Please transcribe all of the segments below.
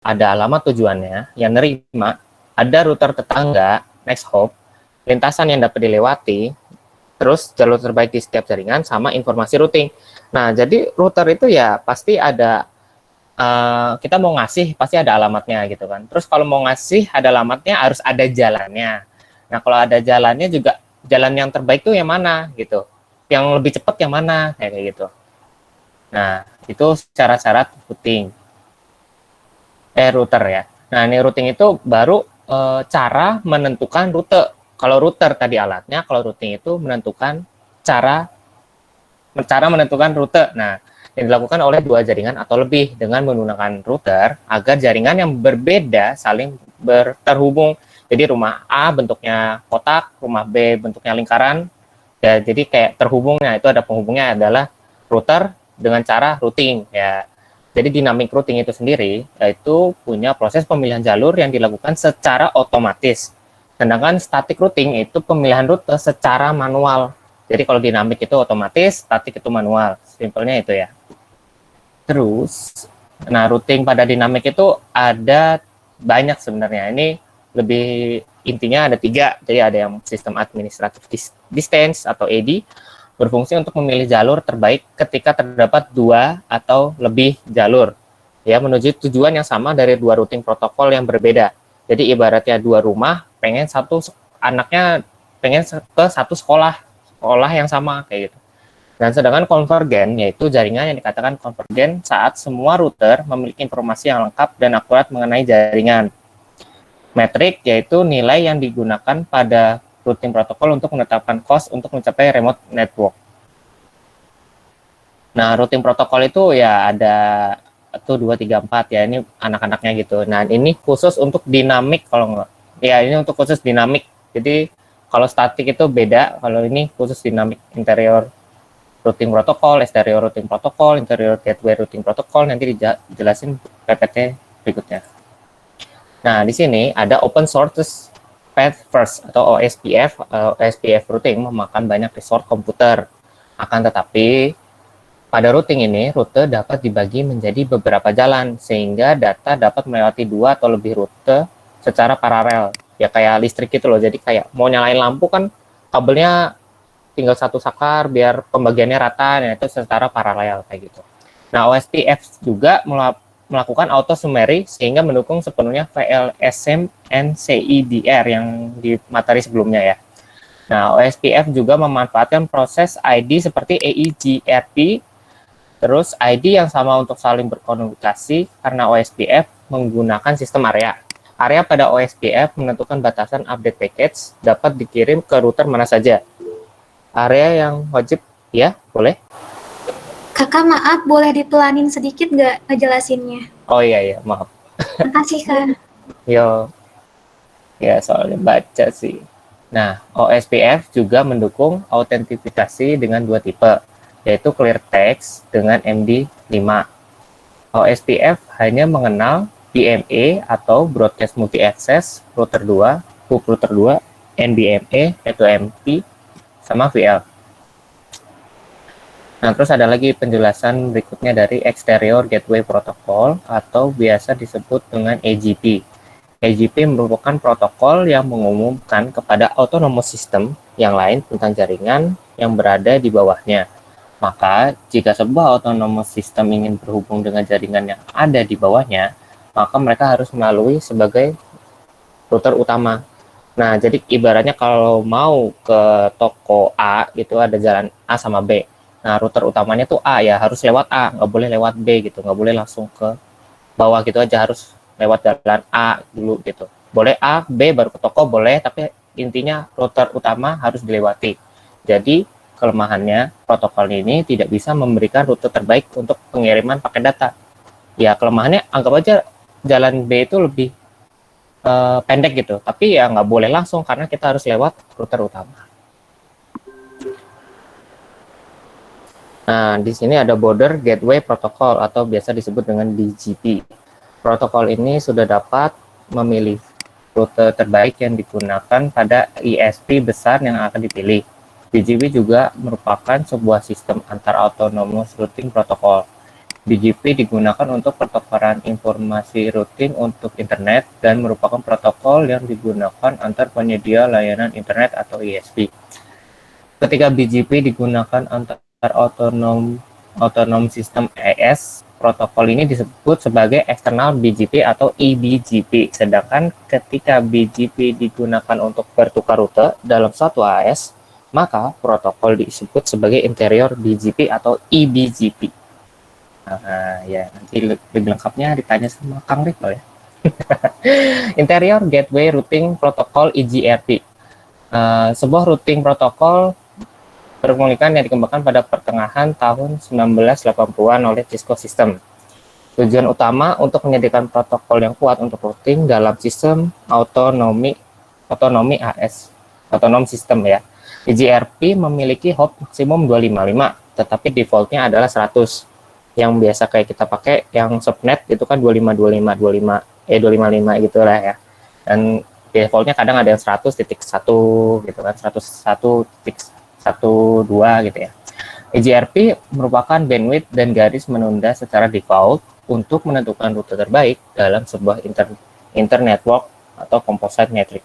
ada alamat tujuannya yang nerima, ada router tetangga, next hop, lintasan yang dapat dilewati, terus jalur terbaik di setiap jaringan, sama informasi routing. Nah, jadi router itu ya pasti ada, kita mau ngasih pasti ada alamatnya gitu kan. Terus kalau mau ngasih ada alamatnya harus ada jalannya. Nah, kalau ada jalannya juga, jalan yang terbaik tuh yang mana gitu. Yang lebih cepat yang mana, kayak gitu. Nah, itu syarat-syarat router ya. Nah, ini routing itu baru cara menentukan rute. Kalau router tadi alatnya, kalau routing itu menentukan cara menentukan rute. Nah, yang dilakukan oleh dua jaringan atau lebih dengan menggunakan router agar jaringan yang berbeda saling terhubung. Jadi rumah A bentuknya kotak, rumah B bentuknya lingkaran. Ya, jadi kayak terhubungnya itu ada penghubungnya adalah router dengan cara routing ya. Jadi dynamic routing itu sendiri yaitu punya proses pemilihan jalur yang dilakukan secara otomatis. Sedangkan static routing itu pemilihan rute secara manual. Jadi kalau dinamik itu otomatis, static itu manual. Simpelnya itu ya. Terus, nah routing pada dinamik itu ada banyak sebenarnya. Ini lebih intinya ada 3. Jadi ada yang sistem administrative distance atau AD, berfungsi untuk memilih jalur terbaik ketika terdapat 2 atau lebih jalur ya menuju tujuan yang sama dari 2 routing protokol yang berbeda. Jadi ibaratnya 2 rumah pengen anaknya pengen ke satu sekolah yang sama kayak gitu. Dan sedangkan konvergen yaitu jaringan yang dikatakan konvergen saat semua router memiliki informasi yang lengkap dan akurat mengenai jaringan. Metrik yaitu nilai yang digunakan pada routing protokol untuk menetapkan cost untuk mencapai remote network. Nah, routing protokol itu ya ada 2, 3, 4 ya, ini anak-anaknya gitu. Nah, ini khusus untuk dinamik kalau enggak. Ya, ini untuk khusus dinamik. Jadi, kalau statik itu beda, kalau ini khusus dinamik. Interior routing protokol, exterior routing protokol, interior gateway routing protokol, nanti dijelasin PPT berikutnya. Nah, di sini ada open source Path First atau OSPF. OSPF routing memakan banyak resource komputer. Akan tetapi pada routing ini, rute dapat dibagi menjadi beberapa jalan sehingga data dapat melewati 2 atau lebih rute secara paralel. Ya kayak listrik gitu loh. Jadi kayak mau nyalain lampu kan kabelnya tinggal satu saklar biar pembagiannya rata, nah itu secara paralel kayak gitu. Nah, OSPF juga melakukan auto summary sehingga mendukung sepenuhnya VLSM NCIDR yang di materi sebelumnya ya. Nah, OSPF juga memanfaatkan proses ID seperti EIGRP, terus ID yang sama untuk saling berkomunikasi karena OSPF menggunakan sistem area. Area pada OSPF menentukan batasan update package dapat dikirim ke router mana saja. Area yang wajib, ya boleh. Kakak maaf, boleh dipelanin sedikit nggak ngejelasinnya? Oh iya, maaf. Makasih Kak. Yo, ya soalnya baca sih. Nah, OSPF juga mendukung autentifikasi dengan 2 tipe, yaitu clear text dengan MD5. OSPF hanya mengenal BME atau Broadcast Multi Access, router 2, hub router 2, NBME, yaitu MP, sama VL. Nah, terus ada lagi penjelasan berikutnya dari Exterior Gateway Protocol atau biasa disebut dengan AGP. AGP merupakan protokol yang mengumumkan kepada autonomous system yang lain tentang jaringan yang berada di bawahnya. Maka, jika sebuah autonomous system ingin berhubung dengan jaringan yang ada di bawahnya, maka mereka harus melalui sebagai router utama. Nah, jadi ibaratnya kalau mau ke toko A, itu ada jalan A sama B. Nah, router utamanya tuh A ya, harus lewat A, nggak boleh lewat B gitu, nggak boleh langsung ke bawah gitu aja, harus lewat jalan A dulu gitu. Boleh A, B baru ke toko boleh, tapi intinya router utama harus dilewati. Jadi, kelemahannya protokol ini tidak bisa memberikan rute terbaik untuk pengiriman paket data. Ya, kelemahannya anggap aja jalan B itu lebih pendek gitu, tapi ya nggak boleh langsung karena kita harus lewat router utama. Nah, di sini ada Border Gateway Protocol atau biasa disebut dengan BGP. Protokol ini sudah dapat memilih rute terbaik yang digunakan pada ISP besar yang akan dipilih. BGP juga merupakan sebuah sistem antar autonomous routing protocol. BGP digunakan untuk pertukaran informasi rutin untuk internet dan merupakan protokol yang digunakan antar penyedia layanan internet atau ISP. Ketika BGP digunakan antar otonom sistem AS, protokol ini disebut sebagai external BGP atau eBGP. Sedangkan ketika BGP digunakan untuk bertukar rute dalam satu AS, maka protokol disebut sebagai interior BGP atau eBGP. Nah, ya nanti lebih lengkapnya ditanya sama Kang Riko ya. Interior Gateway Routing Protocol EGRP. Sebuah routing protokol berkomunikasi yang dikembangkan pada pertengahan tahun 1980-an oleh Cisco System. Tujuan utama untuk menyediakan protokol yang kuat untuk routing dalam sistem otonomi AS, otonom sistem ya. EGRP memiliki hop maksimum 255, tetapi defaultnya adalah 100. Yang biasa kayak kita pakai yang subnet itu kan 255 gitu lah ya. Dan defaultnya kadang ada yang 100.1 gitu kan, 101.12 gitu ya. EGRP merupakan bandwidth dan garis menunda secara default untuk menentukan rute terbaik dalam sebuah internetwork atau composite network.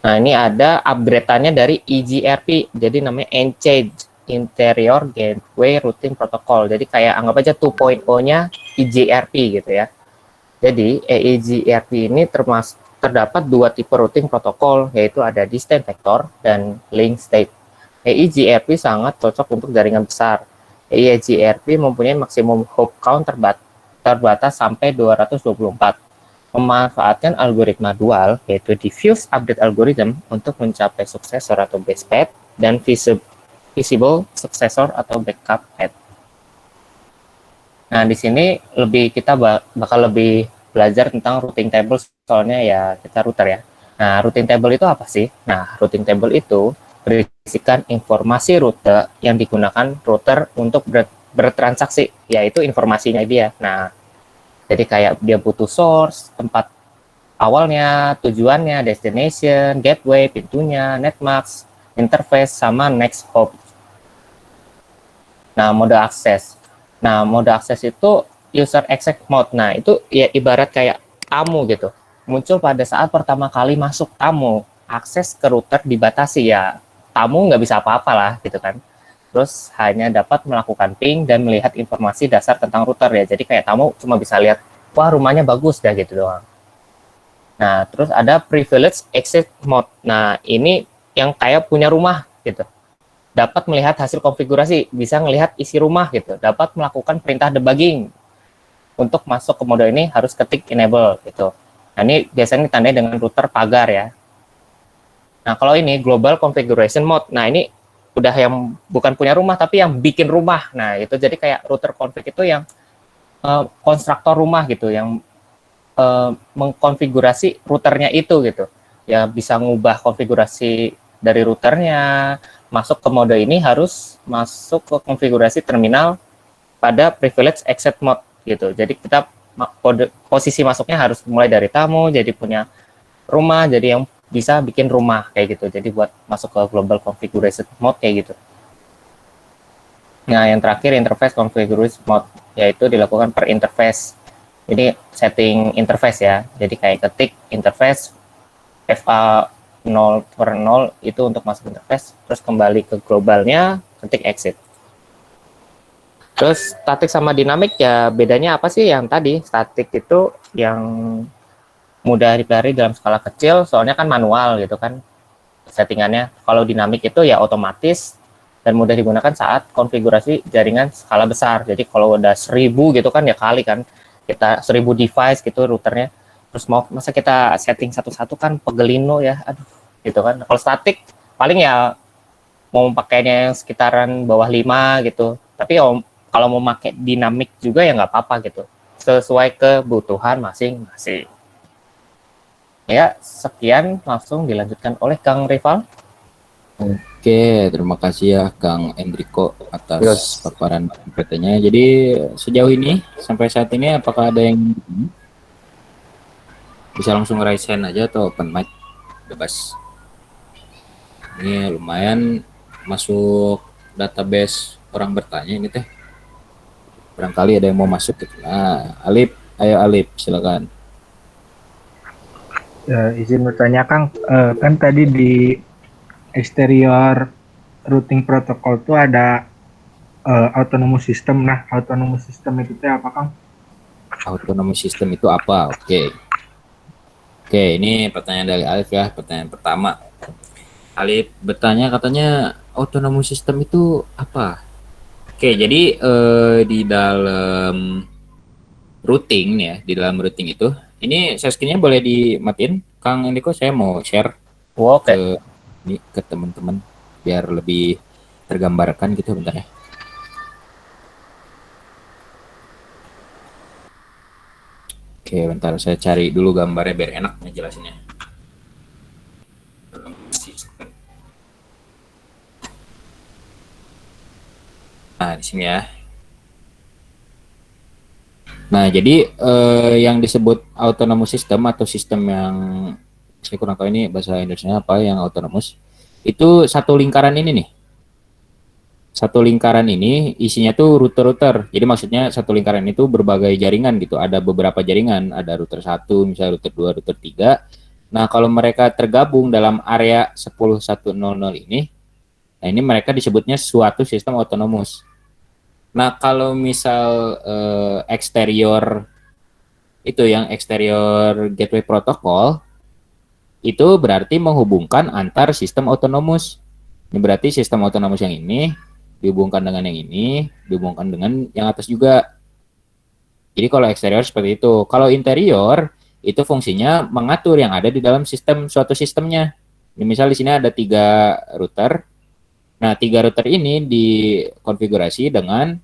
Nah, ini ada upgrade-annya dari EGRP, jadi namanya Enchant Interior Gateway Routing Protocol. Jadi kayak anggap aja 2.0-nya EGRP gitu ya. Jadi EGRP ini terdapat dua tipe routing protokol, yaitu ada distant vector dan link state. EGRP sangat cocok untuk jaringan besar. EGRP mempunyai maksimum hop count terbatas sampai 224. Memanfaatkan algoritma dual, yaitu diffuse update algorithm untuk mencapai successor atau base path dan visible successor atau backup path. Nah, di sini kita bakal lebih belajar tentang routing table, soalnya ya kita router ya. Nah, routing table itu apa sih? Nah, routing table itu berisikan informasi rute yang digunakan router untuk bertransaksi, yaitu informasinya dia. Nah, jadi kayak dia butuh source, tempat awalnya, tujuannya, destination, gateway, pintunya, netmask, interface, sama next hop. Nah, mode akses. Nah, mode akses itu user access mode. Nah, itu ya ibarat kayak tamu gitu. Muncul pada saat pertama kali masuk tamu. Akses ke router dibatasi ya. Tamu nggak bisa apa-apa lah gitu kan. Terus hanya dapat melakukan ping dan melihat informasi dasar tentang router ya. Jadi kayak tamu cuma bisa lihat, wah rumahnya bagus dah gitu doang. Nah, terus ada privilege access mode. Nah, ini yang kayak punya rumah gitu. Dapat melihat hasil konfigurasi, bisa melihat isi rumah gitu. Dapat melakukan perintah debugging. Untuk masuk ke mode ini harus ketik enable gitu. Nah, ini biasanya ditandai dengan router pagar ya. Nah, kalau ini global configuration mode. Nah, ini udah yang bukan punya rumah tapi yang bikin rumah. Nah, itu jadi kayak router config itu yang konstruktor rumah gitu, yang mengkonfigurasi routernya itu gitu. Ya bisa ngubah konfigurasi dari routernya. Masuk ke mode ini harus masuk ke konfigurasi terminal pada privilege access mode gitu. Jadi kita posisi masuknya harus mulai dari tamu, jadi punya rumah, jadi yang bisa bikin rumah kayak gitu. Jadi buat masuk ke global configuration mode kayak gitu. Nah, yang terakhir interface configuration mode, yaitu dilakukan per interface. Ini setting interface ya. Jadi kayak ketik interface FA 0/0 itu untuk masuk interface, terus kembali ke globalnya, ketik exit. Terus static sama dinamik ya bedanya apa sih? Yang tadi static itu yang mudah dipelajari dalam skala kecil, soalnya kan manual gitu kan settingannya. Kalau dinamik itu ya otomatis dan mudah digunakan saat konfigurasi jaringan skala besar. Jadi kalau udah 1000 gitu kan ya kali kan kita 1000 device gitu routernya. Terus masa kita setting satu-satu kan pegelino ya, aduh gitu kan. Kalau statik paling ya mau pakainya yang sekitaran bawah 5 gitu. Tapi kalau mau pakai dinamik juga ya nggak apa-apa gitu. Sesuai kebutuhan masing-masing. Ya, sekian langsung dilanjutkan oleh Kang Rival. Oke, terima kasih ya Kang Enrico atas Yes. paparan PT-nya. Jadi sejauh ini sampai saat ini apakah ada yang bisa langsung raise hand aja atau open mic bebas? Ini lumayan masuk database orang bertanya ini teh. Barangkali ada yang mau masuk gitu. Nah, Alip, ayo Alip, silakan. Izin bertanya Kang, kan tadi di eksterior routing protokol itu ada autonomous system. Nah, autonomous system itu teh apa Kang? Autonomous system itu apa? Oke. Oke, ini pertanyaan dari Alif ya. Pertanyaan pertama. Alif bertanya katanya autonomous system itu apa? Oke, jadi di dalam routing ya, di dalam routing itu, ini share screen-nya boleh dimatiin, Kang Indiko. Saya mau share Oke. ke teman-teman biar lebih tergambarkan gitu, bentar ya. Oke, bentar saya cari dulu gambarnya biar enak ngejelasinnya. Nah, di sini ya. Nah, jadi yang disebut autonomous system atau sistem yang saya kurang tahu ini bahasa Indonesia apa yang autonomous, itu satu lingkaran ini nih. Satu lingkaran ini isinya tuh router-router. Jadi maksudnya satu lingkaran itu berbagai jaringan gitu. Ada beberapa jaringan, ada router 1, misalnya router 2, router 3. Nah, kalau mereka tergabung dalam area 10100 ini, nah ini mereka disebutnya suatu sistem autonomous. Nah, kalau misal eksterior itu yang eksterior gateway protokol itu berarti menghubungkan antar sistem autonomous. Ini berarti sistem autonomous yang ini dihubungkan dengan yang ini, dihubungkan dengan yang atas juga. Jadi kalau eksterior seperti itu. Kalau interior itu fungsinya mengatur yang ada di dalam sistem suatu sistemnya. Ini misal di sini ada 3 router. Nah, 3 router ini dikonfigurasi dengan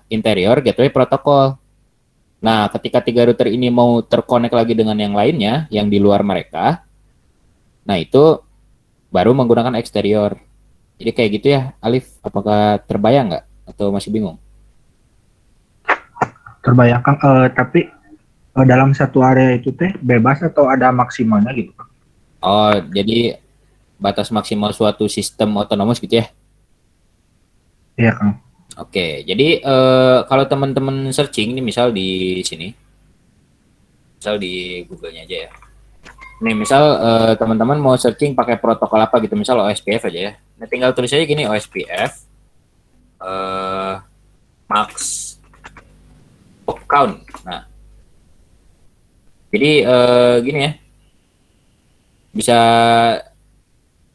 interior gateway protokol. Nah, ketika 3 router ini mau terkonek lagi dengan yang lainnya, yang di luar mereka, nah itu baru menggunakan eksterior. Jadi kayak gitu ya, Alif. Apakah terbayang nggak? Atau masih bingung? Terbayang Kang, tapi dalam satu area itu teh bebas atau ada maksimalnya gitu Kang? Oh, jadi batas maksimal suatu sistem otonomous gitu ya? Iya Kang. Oke, jadi kalau teman-teman searching, ini misal di sini, misal di Google-nya aja ya. Nih, misal teman-teman mau searching pakai protokol apa gitu, misal OSPF aja ya. Nah, tinggal tulis aja gini, OSPF max pop count. Nah, jadi gini ya, bisa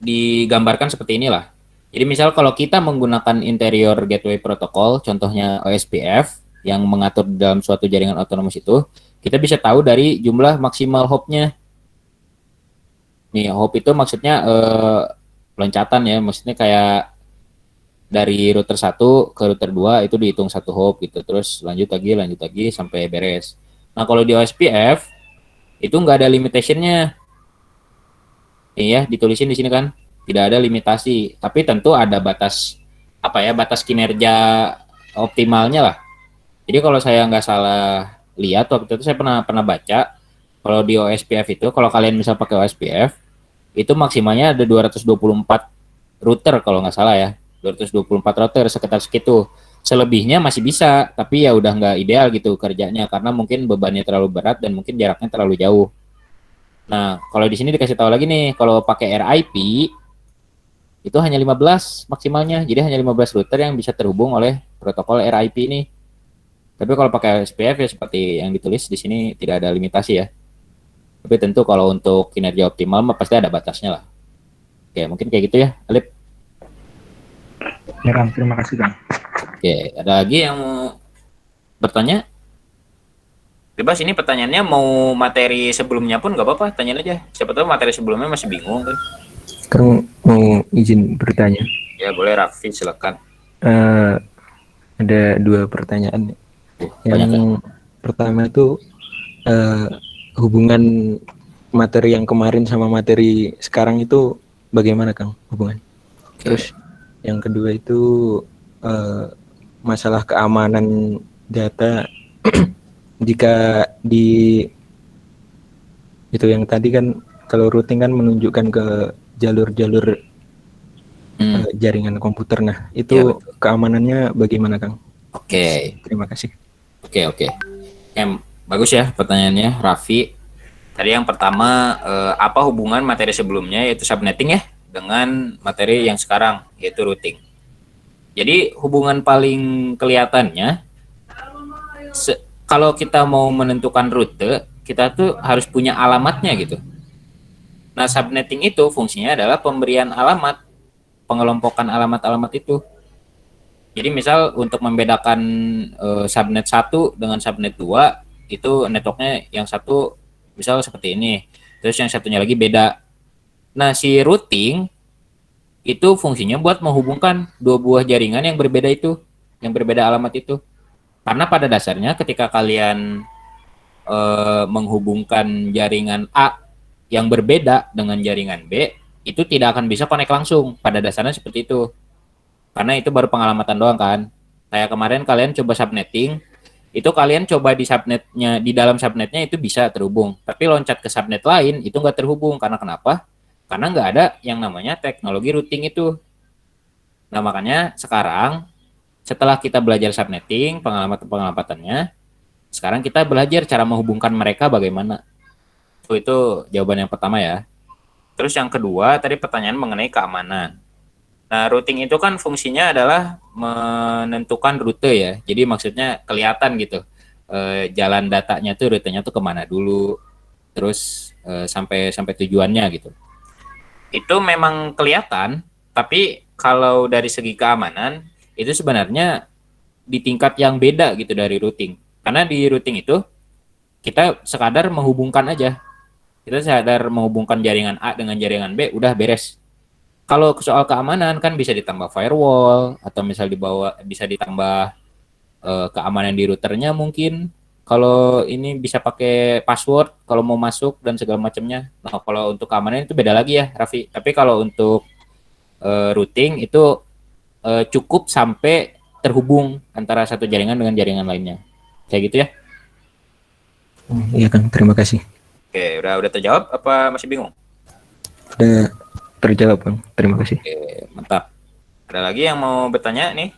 digambarkan seperti inilah. Jadi misal kalau kita menggunakan interior gateway protocol, contohnya OSPF, yang mengatur dalam suatu jaringan otonomous itu, kita bisa tahu dari jumlah maksimal hop-nya. Nih, hop itu maksudnya loncatan ya, maksudnya kayak dari router 1 ke router 2 itu dihitung satu hop gitu, terus lanjut lagi sampai beres. Nah, kalau di OSPF itu nggak ada limitationnya. Iya, ditulisin di sini kan, tidak ada limitasi, tapi tentu ada batas apa ya, batas kinerja optimalnya lah. Jadi kalau saya nggak salah lihat waktu itu saya pernah baca kalau di OSPF itu, kalau kalian misal pakai OSPF itu maksimalnya ada 224 router kalau nggak salah ya, 224 router sekitar segitu. Selebihnya masih bisa, tapi ya udah nggak ideal gitu kerjanya karena mungkin bebannya terlalu berat dan mungkin jaraknya terlalu jauh. Nah, kalau di sini dikasih tahu lagi nih, kalau pakai RIP itu hanya 15 maksimalnya. Jadi hanya 15 router yang bisa terhubung oleh protokol RIP ini. Tapi kalau pakai SPF ya seperti yang ditulis di sini tidak ada limitasi ya. Tapi tentu kalau untuk kinerja optimal mah pasti ada batasnya lah. Oke, mungkin kayak gitu ya, Alip. Ya Kang, terima kasih Kang. Oke, ada lagi yang mau bertanya? Bebas, ini pertanyaannya mau materi sebelumnya pun nggak apa-apa, tanyain aja. Siapa tahu materi sebelumnya masih bingung kan. Kang mau izin bertanya. Ya boleh, Raffi silakan. Ada 2 pertanyaan. Banyak ya? Yang pertama itu hubungan materi yang kemarin sama materi sekarang itu bagaimana Kang hubungan? Terus yang kedua itu masalah keamanan data jika di itu yang tadi kan kalau routing kan menunjukkan ke jalur-jalur jaringan komputer. Nah, itu Ya, betul. keamanannya bagaimana Kang? Oke, Terima kasih. oke. Bagus ya pertanyaannya, Raffi. Tadi yang pertama, apa hubungan materi sebelumnya yaitu subnetting ya dengan materi yang sekarang yaitu routing. Jadi hubungan paling kelihatannya, kalau kita mau menentukan rute, kita tuh harus punya alamatnya gitu. Nah, subnetting itu fungsinya adalah pemberian alamat, pengelompokan alamat-alamat itu. Jadi misal untuk membedakan subnet 1 dengan subnet 2, itu networknya yang satu misal seperti ini, terus yang satunya lagi beda. Nah, si routing itu fungsinya buat menghubungkan dua buah jaringan yang berbeda itu, yang berbeda alamat itu. Karena pada dasarnya ketika kalian menghubungkan jaringan A yang berbeda dengan jaringan B, itu tidak akan bisa connect langsung. Pada dasarnya seperti itu. Karena itu baru pengalamatan doang kan. Kayak kemarin kalian coba subnetting, itu kalian coba di subnetnya, di dalam subnetnya itu bisa terhubung. Tapi loncat ke subnet lain itu nggak terhubung. Karena kenapa? Karena nggak ada yang namanya teknologi routing itu. Nah makanya sekarang setelah kita belajar subnetting, pengalamatannya, sekarang kita belajar cara menghubungkan mereka bagaimana. Itu jawaban yang pertama ya. Terus yang kedua, tadi pertanyaan mengenai keamanan. Nah, routing itu kan fungsinya adalah menentukan rute ya. Jadi maksudnya kelihatan gitu. Jalan datanya tuh rutenya tuh kemana dulu. Terus sampai tujuannya gitu. Itu memang kelihatan, tapi kalau dari segi keamanan, itu sebenarnya di tingkat yang beda gitu dari routing. Karena di routing itu, kita sekadar menghubungkan aja. Kita sekadar menghubungkan jaringan A dengan jaringan B, udah beres. Kalau soal keamanan kan bisa ditambah firewall, atau misal bisa ditambah keamanan di routernya mungkin. Kalau ini bisa pakai password kalau mau masuk dan segala macamnya. Nah, kalau untuk keamanan itu beda lagi ya, Raffi. Tapi kalau untuk routing itu cukup sampai terhubung antara satu jaringan dengan jaringan lainnya. Kayak gitu ya. Iya Kang, terima kasih. Oke, udah terjawab apa masih bingung? Udah terjawab Kang, terima kasih. Oke, mantap. Ada lagi yang mau bertanya nih?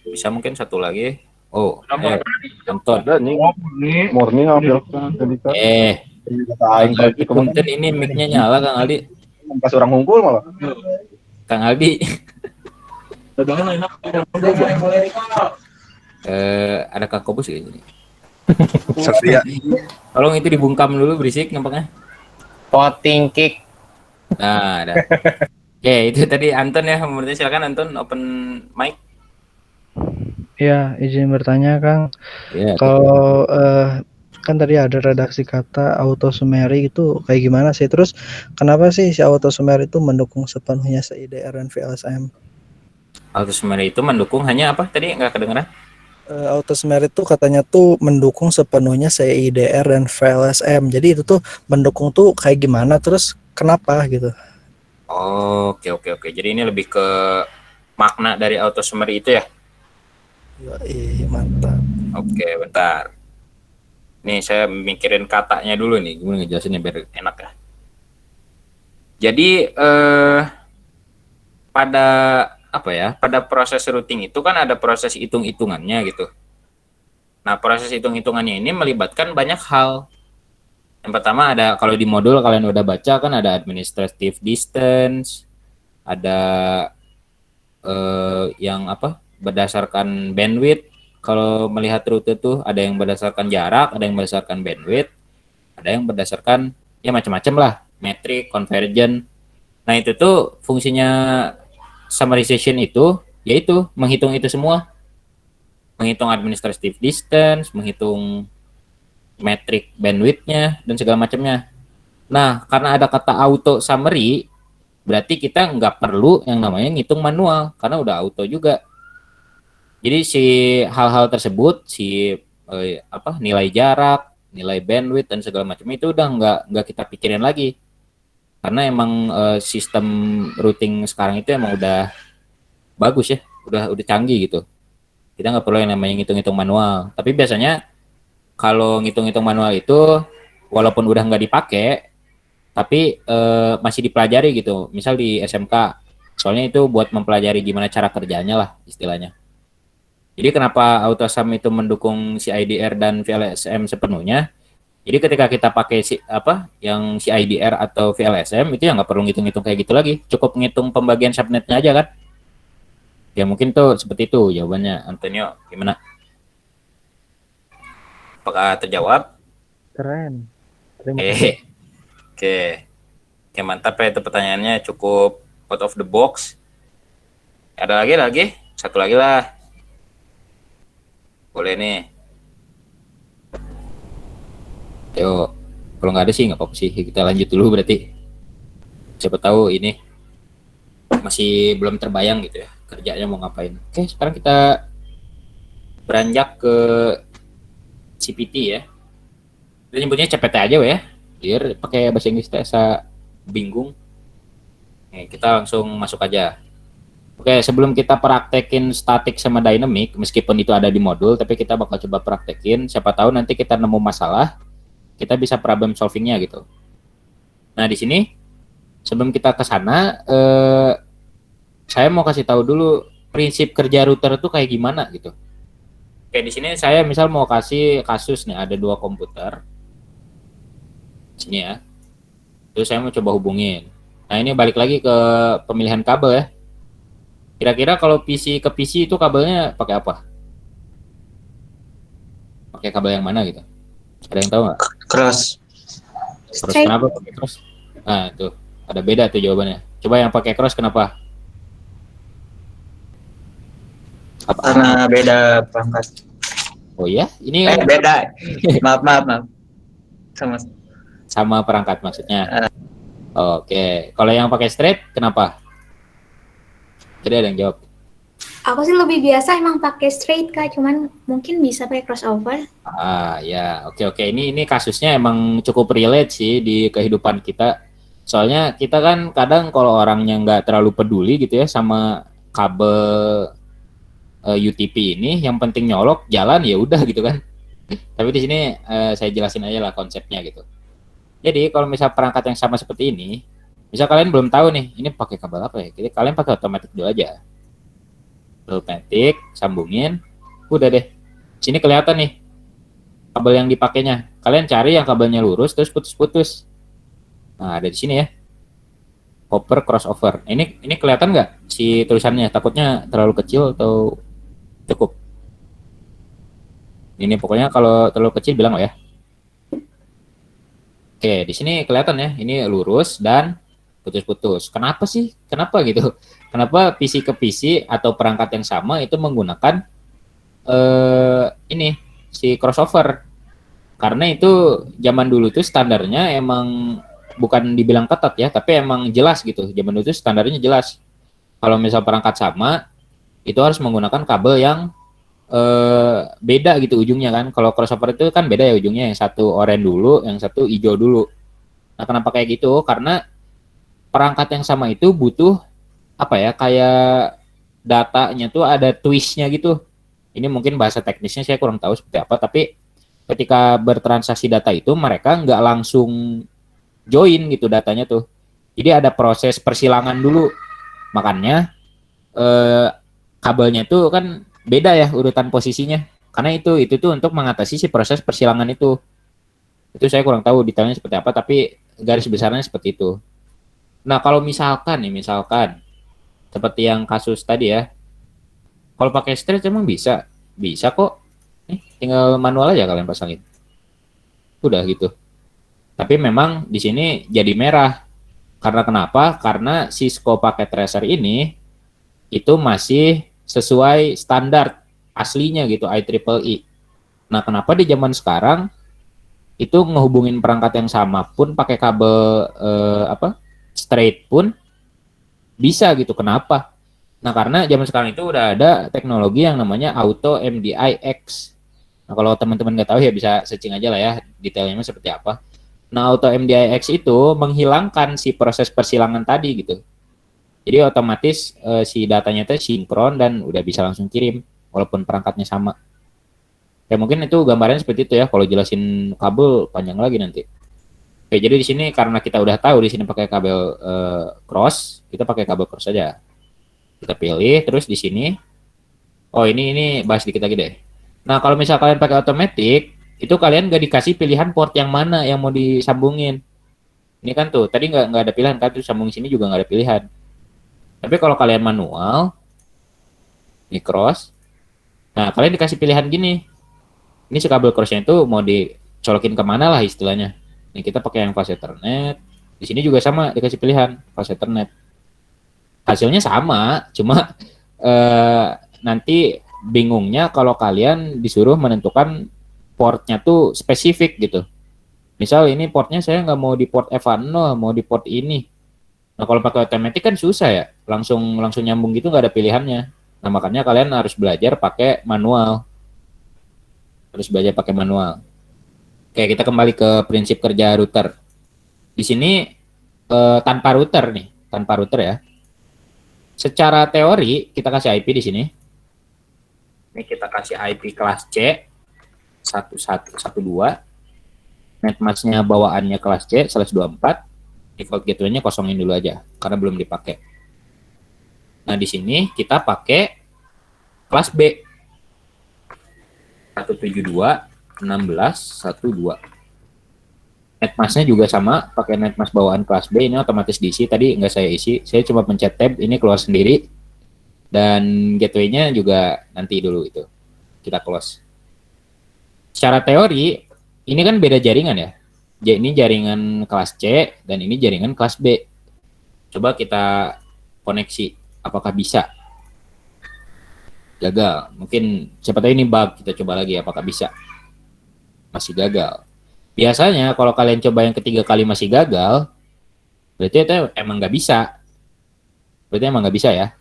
Bisa mungkin satu lagi. Oh, Anton. Murni ngambil Kang Aldi, punten ini mic-nya nyala Kang Aldi. pas orang ngumpul malah. Kang Aldi. Ada Kang Kobus kayak gini. Satria. Tolong itu dibungkam dulu berisik nampaknya. Voting kick. Nah, ada. Oke, itu tadi Anton ya. Menurutnya silakan Anton open mic. Ya, izin bertanya, Kang. Ya, Kalau kan tadi ada redaksi kata auto summary itu kayak gimana sih? Terus kenapa sih si auto summary itu mendukung sepenuhnya IDR dan VLSM? auto summary itu mendukung hanya apa? Tadi nggak kedengeran? Auto summary itu katanya tuh mendukung sepenuhnya IDR dan VLSM. Jadi itu tuh mendukung tuh kayak gimana? Terus kenapa gitu? Oke. Jadi ini lebih ke makna dari auto summary itu ya? Mantap. Oke, bentar. Nih saya mikirin katanya dulu nih, gimana ngejelasinnya biar enak ya. Jadi pada apa ya? Pada proses routing itu kan ada proses hitung-hitungannya gitu. Nah, proses hitung-hitungannya ini melibatkan banyak hal. Yang pertama ada, kalau di modul kalian udah baca kan ada administrative distance, ada yang apa? Berdasarkan bandwidth. Kalau melihat rute tuh ada yang berdasarkan jarak, ada yang berdasarkan bandwidth, ada yang berdasarkan ya macam-macam lah, metrik, convergent. Nah, itu tuh fungsinya summarization itu yaitu menghitung itu semua. Menghitung administrative distance, menghitung metrik bandwidth-nya dan segala macamnya. Nah, karena ada kata auto summary, berarti kita nggak perlu yang namanya ngitung manual karena udah auto juga. Jadi si hal-hal tersebut, si nilai jarak, nilai bandwidth dan segala macam itu udah nggak kita pikirin lagi. Karena emang sistem routing sekarang itu emang udah bagus ya, udah canggih gitu. Kita nggak perlu yang namanya ngitung-ngitung manual. Tapi biasanya kalau ngitung-ngitung manual itu walaupun udah nggak dipakai, tapi masih dipelajari gitu. Misal di SMK, soalnya itu buat mempelajari gimana cara kerjanya lah istilahnya. Jadi kenapa AutoSum itu mendukung CIDR dan VLSM sepenuhnya? Jadi ketika kita pakai yang CIDR atau VLSM itu ya nggak perlu ngitung-ngitung kayak gitu lagi, cukup ngitung pembagian subnetnya aja kan? Ya mungkin tuh seperti itu jawabannya. Antonio, gimana? Apakah terjawab? Keren. Terima kasih. Oke, oke, oke, mantap ya itu pertanyaannya, cukup out of the box. Ada lagi? Satu lagi lah. Boleh nih. Yo, kalau nggak ada sih nggak apa-apa sih. Kita lanjut dulu berarti. Siapa tahu ini masih belum terbayang gitu ya kerjanya mau ngapain. Oke, sekarang kita beranjak ke CPT ya. Kita nyebutnya CPT aja ya. Biar pakai bahasa Inggris saya bingung. Nih, kita langsung masuk aja. Oke, sebelum kita praktekin statik sama dynamic, meskipun itu ada di modul, tapi kita bakal coba praktekin. Siapa tahu nanti kita nemu masalah, kita bisa problem solvingnya gitu. Nah, di sini sebelum kita ke sana, saya mau kasih tahu dulu prinsip kerja router itu kayak gimana gitu. Oke, di sini saya misal mau kasih kasus nih, ada 2 komputer. Sini ya. Terus saya mau coba hubungin. Nah, ini balik lagi ke pemilihan kabel ya. Kira-kira kalau PC ke PC itu kabelnya pakai apa? Pakai kabel yang mana gitu? Ada yang tahu nggak? Cross. Cross Straight. kenapa pakai cross? Nah, tuh ada beda tuh jawabannya. Coba yang pakai cross kenapa? Karena beda perangkat. Oh iya, ini kan Beda. maaf. sama perangkat maksudnya. Oke, kalau yang pakai straight kenapa? Jadi ada yang jawab. Aku sih lebih biasa emang pakai straight Kak, cuman mungkin bisa pakai crossover. Ah ya, oke. Ini kasusnya emang cukup relate sih di kehidupan kita. Soalnya kita kan kadang kalau orangnya nggak terlalu peduli gitu ya sama kabel UTP ini, yang penting nyolok jalan ya udah gitu kan. Tapi di sini saya jelasin aja lah konsepnya gitu. Jadi kalau misal perangkat yang sama seperti ini, misal kalian belum tahu nih, ini pakai kabel apa ya? Jadi kalian pakai otomatis dulu aja. Otomatis, sambungin, udah deh. Sini kelihatan nih kabel yang dipakainya. Kalian cari yang kabelnya lurus terus putus-putus. Nah, ada di sini ya. Copper crossover. Ini kelihatan nggak si tulisannya? Takutnya terlalu kecil atau cukup? Ini pokoknya kalau terlalu kecil bilang ya. Oke, di sini kelihatan ya. Ini lurus dan putus-putus. Kenapa sih? Kenapa gitu? Kenapa PC ke PC atau perangkat yang sama itu menggunakan ini si crossover? Karena itu zaman dulu tuh standarnya emang bukan dibilang ketat ya, tapi emang jelas gitu. Zaman dulu tuh standarnya jelas. Kalau misal perangkat sama, itu harus menggunakan kabel yang beda gitu ujungnya kan. Kalau crossover itu kan beda ya ujungnya, yang satu oranye dulu, yang satu hijau dulu. Nah, kenapa kayak gitu? Karena perangkat yang sama itu butuh apa ya, kayak datanya tuh ada twistnya gitu. Ini mungkin bahasa teknisnya saya kurang tahu seperti apa, tapi ketika bertransaksi data itu mereka nggak langsung join gitu datanya tuh. Jadi ada proses persilangan dulu. Makanya kabelnya tuh kan beda ya urutan posisinya. Karena itu tuh untuk mengatasi si proses persilangan itu. Itu saya kurang tahu detailnya seperti apa, tapi garis besarnya seperti itu. Nah, kalau misalkan seperti yang kasus tadi ya, kalau pakai straight emang bisa kok. Tinggal manual aja kalian pasangin. Udah gitu. Tapi memang di sini jadi merah. Karena kenapa? Karena Cisco paket tracer ini itu masih sesuai standar aslinya gitu, IEEE. Nah, kenapa di zaman sekarang itu ngehubungin perangkat yang sama pun pakai kabel straight pun bisa gitu. Kenapa? Nah, karena zaman sekarang itu udah ada teknologi yang namanya Auto MDI-X. Nah, kalau teman-teman nggak tahu ya bisa searching aja lah ya detailnya seperti apa. Nah, Auto MDI-X itu menghilangkan si proses persilangan tadi gitu. Jadi otomatis si datanya itu sinkron dan udah bisa langsung kirim walaupun perangkatnya sama. Ya mungkin itu gambarannya seperti itu ya. Kalau jelasin kabel panjang lagi nanti. Oke, jadi di sini karena kita udah tahu di sini pakai kabel cross, kita pakai kabel cross aja. Kita pilih terus di sini Oh, ini bahas dikit lagi deh. Nah, kalau misal kalian pakai automatic, itu kalian nggak dikasih pilihan port yang mana yang mau disambungin. Ini kan tuh, tadi nggak ada pilihan kan, tuh sambung sini juga nggak ada pilihan. Tapi kalau kalian manual, ini cross, nah kalian dikasih pilihan gini. Ini si kabel crossnya itu mau dicolokin kemana lah istilahnya. Ini kita pakai yang fast Ethernet. Di sini juga sama, dikasih pilihan fast Ethernet. Hasilnya sama, cuma nanti bingungnya kalau kalian disuruh menentukan portnya tuh spesifik gitu. Misal ini portnya saya nggak mau di port F0, mau di port ini. Nah kalau pakai automatic kan susah ya, langsung nyambung gitu nggak ada pilihannya. Nah makanya kalian harus belajar pakai manual. Oke, kita kembali ke prinsip kerja router. Di sini tanpa router ya. Secara teori kita kasih IP di sini. Ini kita kasih IP kelas C 1112. Netmasknya bawaannya kelas C 124. Default gateway-nya kosongin dulu aja karena belum dipakai. Nah, di sini kita pakai kelas B 172.16.12. Netmasknya juga sama, pakai netmask bawaan kelas B. Ini otomatis diisi, tadi nggak saya isi. Saya cuma pencet tab, ini keluar sendiri. Dan gateway-nya juga nanti dulu itu kita close. Secara teori, ini kan beda jaringan ya. Ini jaringan kelas C dan ini jaringan kelas B. Coba kita koneksi, apakah bisa? Gagal. Mungkin siapa tahu ini bug, kita coba lagi apakah bisa. Masih gagal. Biasanya kalau kalian coba yang ketiga kali masih gagal, berarti itu emang nggak bisa. Ya.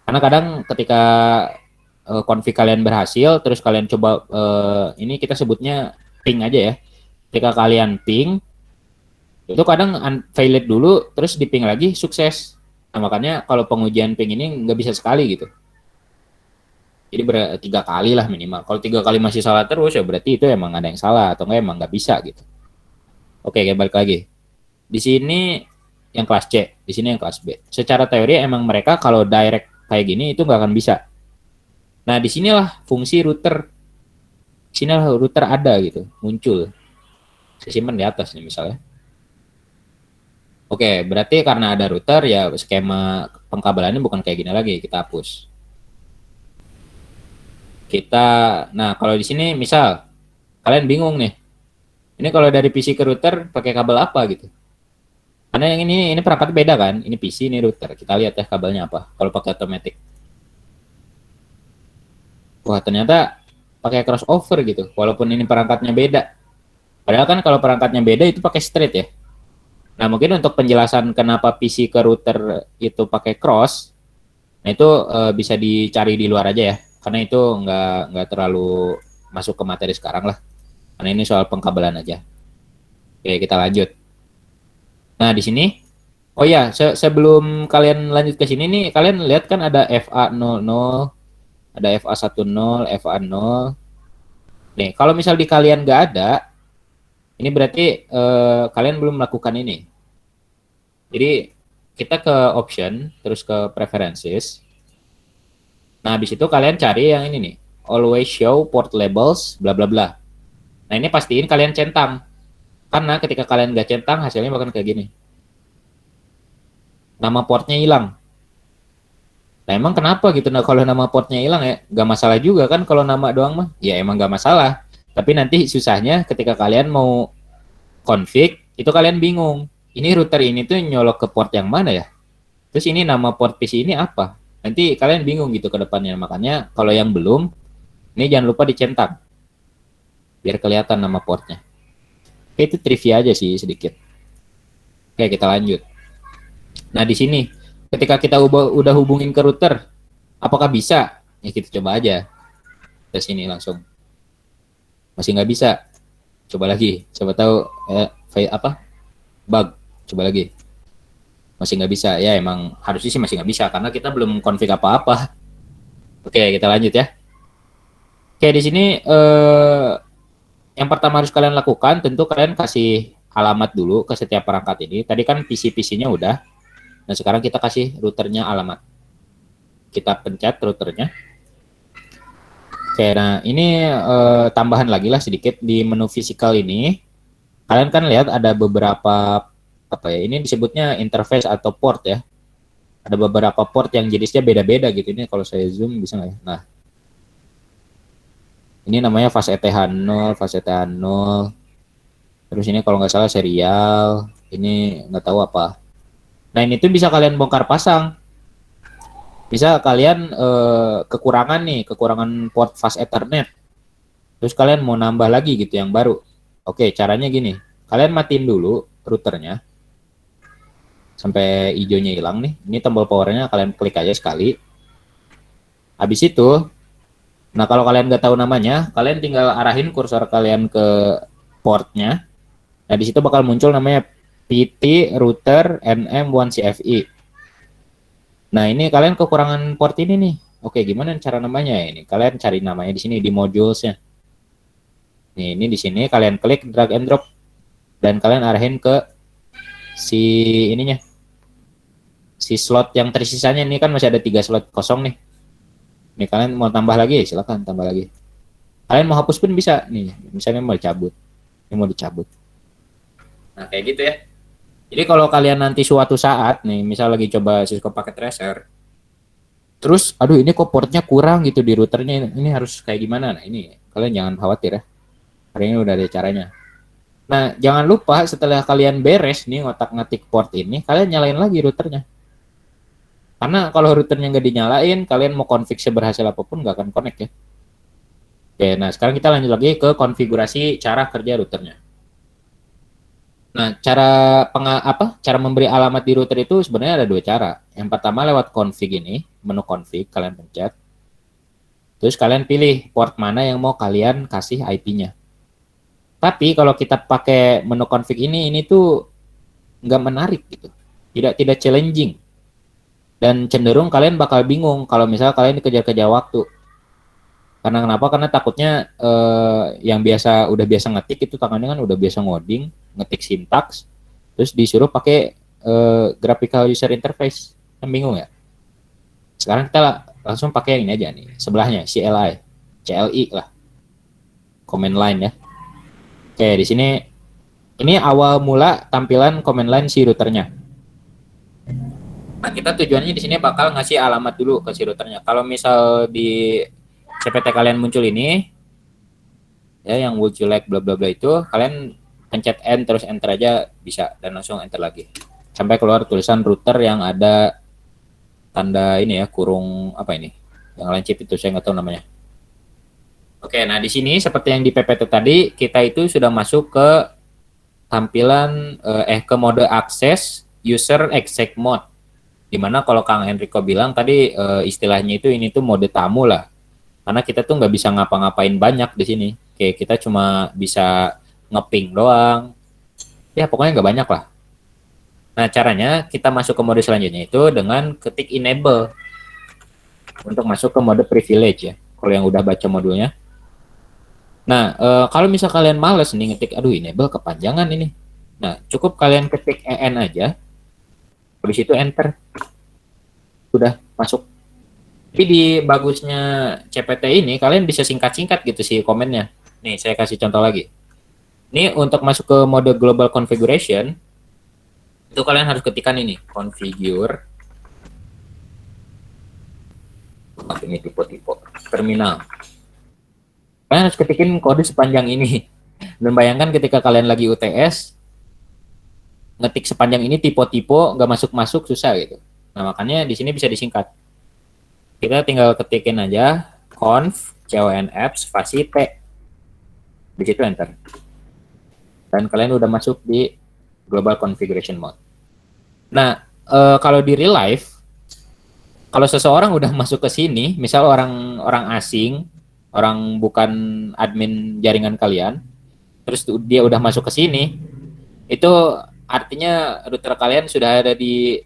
Karena kadang ketika config kalian berhasil, terus kalian coba, ini kita sebutnya ping aja ya. Ketika kalian ping, itu kadang unvalid dulu, terus di ping lagi, sukses. Nah, makanya kalau pengujian ping ini nggak bisa sekali gitu. Jadi 3 kali lah minimal. Kalau 3 kali masih salah terus, ya berarti itu emang ada yang salah, atau emang nggak bisa gitu. Oke, balik lagi. Di sini yang kelas C, di sini yang kelas B. Secara teori emang mereka kalau direct kayak gini itu nggak akan bisa. Nah, disinilah fungsi router. Disinilah router ada gitu, muncul. Saya simpan di atas nih misalnya. Oke, berarti karena ada router ya skema pengkabelannya bukan kayak gini lagi, kita hapus. Nah kalau di sini misal kalian bingung nih, ini kalau dari PC ke router pakai kabel apa gitu? Karena yang ini perangkat beda kan, ini PC, ini router. Kita lihat ya kabelnya apa. Kalau pakai automatic, wah ternyata pakai crossover gitu, walaupun ini perangkatnya beda. Padahal kan kalau perangkatnya beda itu pakai straight ya. Nah mungkin untuk penjelasan kenapa PC ke router itu pakai cross, nah itu bisa dicari di luar aja ya, karena itu nggak terlalu masuk ke materi sekarang lah. Karena ini soal pengkabelan aja. Oke, kita lanjut. Nah di sini, oh ya sebelum kalian lanjut ke sini nih, kalian lihat kan ada FA00, ada FA10, FA0. Nih kalau misal di kalian nggak ada, ini berarti kalian belum melakukan ini. Jadi kita ke option, terus ke preferences. Nah, habis itu kalian cari yang ini nih, always show port labels, bla bla bla. Nah, ini pastiin kalian centang. Karena ketika kalian nggak centang, hasilnya bakal kayak gini. Nama portnya hilang. Nah, emang kenapa gitu? Nah, kalau nama portnya hilang ya, nggak masalah juga kan kalau nama doang mah. Ya emang nggak masalah. Tapi nanti susahnya ketika kalian mau config, itu kalian bingung. Ini router ini tuh nyolok ke port yang mana ya? Terus ini nama port PC ini apa? Nanti kalian bingung gitu ke depannya. Makanya kalau yang belum, ini jangan lupa dicentang. Biar kelihatan nama portnya. Oke, itu trivia aja sih sedikit. Oke, kita lanjut. Nah, di sini, ketika kita udah hubungin ke router, apakah bisa? Ya kita coba aja. Ke sini langsung. Masih nggak bisa. Coba lagi. Coba tahu bug. Coba lagi. Masih nggak bisa. Ya emang harusnya sih masih nggak bisa karena kita belum config apa-apa. Oke, kita lanjut ya. Oke, di sini yang pertama harus kalian lakukan tentu kalian kasih alamat dulu ke setiap perangkat ini. Tadi kan PC-PC-nya udah. Nah, sekarang kita kasih routernya alamat. Kita pencet routernya. Oke, nah ini tambahan lagi lah sedikit di menu fisikal ini. Kalian kan lihat ada beberapa apa ya? Ini disebutnya interface atau port ya. Ada beberapa port yang jenisnya beda-beda gitu. Ini kalau saya zoom bisa nggak ya? Nah, ini namanya fast ETH0, fast ETH0. Terus ini kalau nggak salah serial. Ini nggak tahu apa. Nah, ini tuh bisa kalian bongkar pasang. Bisa kalian kekurangan port fast Ethernet. Terus kalian mau nambah lagi gitu yang baru. Oke, caranya gini. Kalian matiin dulu routernya. Sampai hijaunya hilang nih. Ini tombol powernya kalian klik aja sekali. Habis itu, nah kalau kalian nggak tahu namanya, kalian tinggal arahin kursor kalian ke portnya. Nah, di situ bakal muncul namanya PT router NM1CFE. Nah, ini kalian kekurangan port ini nih. Oke, gimana cara namanya ya ini? Kalian cari namanya di sini di modulesnya. Nih, ini di sini kalian klik drag and drop dan kalian arahin ke si ininya. Si slot yang tersisanya ini kan masih ada 3 slot kosong nih. Nih kalian mau tambah lagi, silakan tambah lagi. Kalian mau hapus pun bisa. Nih, misalnya mau dicabut. Ini mau dicabut. Nah, kayak gitu ya. Jadi kalau kalian nanti suatu saat nih, misal lagi coba Cisco Packet Tracer, terus, aduh ini kok portnya kurang gitu di routernya, ini harus kayak gimana? Nah ini, kalian jangan khawatir ya. Hari ini udah ada caranya. Nah, jangan lupa setelah kalian beres nih ngotak-ngatik port ini, kalian nyalain lagi routernya. Karena kalau routernya nggak dinyalain, kalian mau config seberhasil apapun nggak akan connect ya. Oke, nah sekarang kita lanjut lagi ke konfigurasi cara kerja routernya. Nah, cara memberi alamat di router itu sebenarnya ada 2 cara. Yang pertama lewat config ini, menu config kalian pencet. Terus kalian pilih port mana yang mau kalian kasih IP-nya. Tapi kalau kita pakai menu config ini tuh nggak menarik gitu. Tidak challenging. Dan cenderung kalian bakal bingung kalau misalnya kalian dikejar-kejar waktu. Karena kenapa? Karena takutnya yang udah biasa ngetik itu tangannya kan udah biasa ngoding, ngetik sintaks, terus disuruh pakai graphical user interface. Kan bingung ya? Sekarang kita langsung pakai yang ini aja nih, sebelahnya CLI lah. Command line ya. Oke, di sini ini awal mula tampilan command line si routernya. Nah, kita tujuannya di sini bakal ngasih alamat dulu ke si routernya. Kalau misal di CPT kalian muncul ini, ya yang would you like bla bla bla itu, kalian pencet N terus enter aja bisa dan langsung enter lagi. Sampai keluar tulisan router yang ada tanda ini ya, kurung apa ini? Yang lain chip itu saya nggak tahu namanya. Oke, nah di sini seperti yang di PPT tadi, kita itu sudah masuk ke tampilan ke mode akses user exec mode. Dimana kalau Kang Enrico bilang tadi istilahnya itu ini tuh mode tamu lah. Karena kita tuh nggak bisa ngapa-ngapain banyak di sini. Kayak kita cuma bisa ngeping doang. Ya pokoknya nggak banyak lah. Nah caranya kita masuk ke mode selanjutnya itu dengan ketik enable. Untuk masuk ke mode privilege ya. Kalau yang udah baca modulnya. Nah kalau misal kalian males nih ngetik, aduh enable kepanjangan ini. Nah cukup kalian ketik en aja. Habis itu enter. Udah masuk. Tapi di bagusnya CPT ini kalian bisa singkat-singkat gitu sih komennya. Nih saya kasih contoh lagi. Ini untuk masuk ke mode global configuration itu kalian harus ketikkan ini configure. Ini tipe-tipe terminal. Kalian harus ketikin kode sepanjang ini. Dan bayangkan ketika kalian lagi UTS ngetik sepanjang ini tipe-tipe nggak masuk-masuk susah gitu. Nah makanya di sini bisa disingkat. Kita tinggal ketikin aja conf conf spasi t. Di situ enter. Dan kalian udah masuk di global configuration mode. Nah, kalau di real life, kalau seseorang udah masuk ke sini, misal orang asing, orang bukan admin jaringan kalian, terus dia udah masuk ke sini, itu artinya router kalian sudah ada di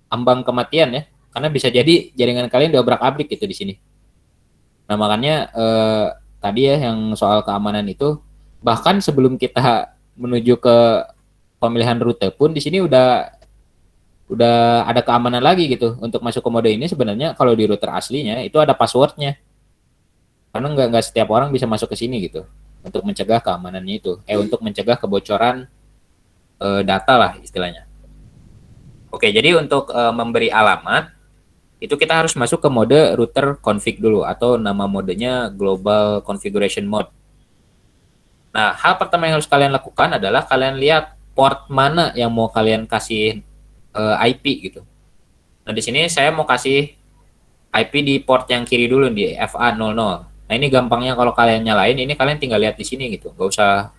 ambang kematian ya. Karena bisa jadi jaringan kalian diobrak-abrik gitu di sini. Nah makanya tadi ya yang soal keamanan itu, bahkan sebelum kita menuju ke pemilihan rute pun di sini udah ada keamanan lagi gitu untuk masuk ke mode ini. Sebenarnya kalau di router aslinya itu ada passwordnya. Karena nggak setiap orang bisa masuk ke sini gitu untuk mencegah keamanannya itu, untuk mencegah kebocoran data lah istilahnya. Oke, jadi untuk memberi alamat itu kita harus masuk ke mode router config dulu atau nama modenya global configuration mode. Nah, hal pertama yang harus kalian lakukan adalah kalian lihat port mana yang mau kalian kasih IP gitu. Nah, di sini saya mau kasih IP di port yang kiri dulu di FA00. Nah, ini gampangnya kalau kalian nyalain ini kalian tinggal lihat di sini gitu. Nggak usah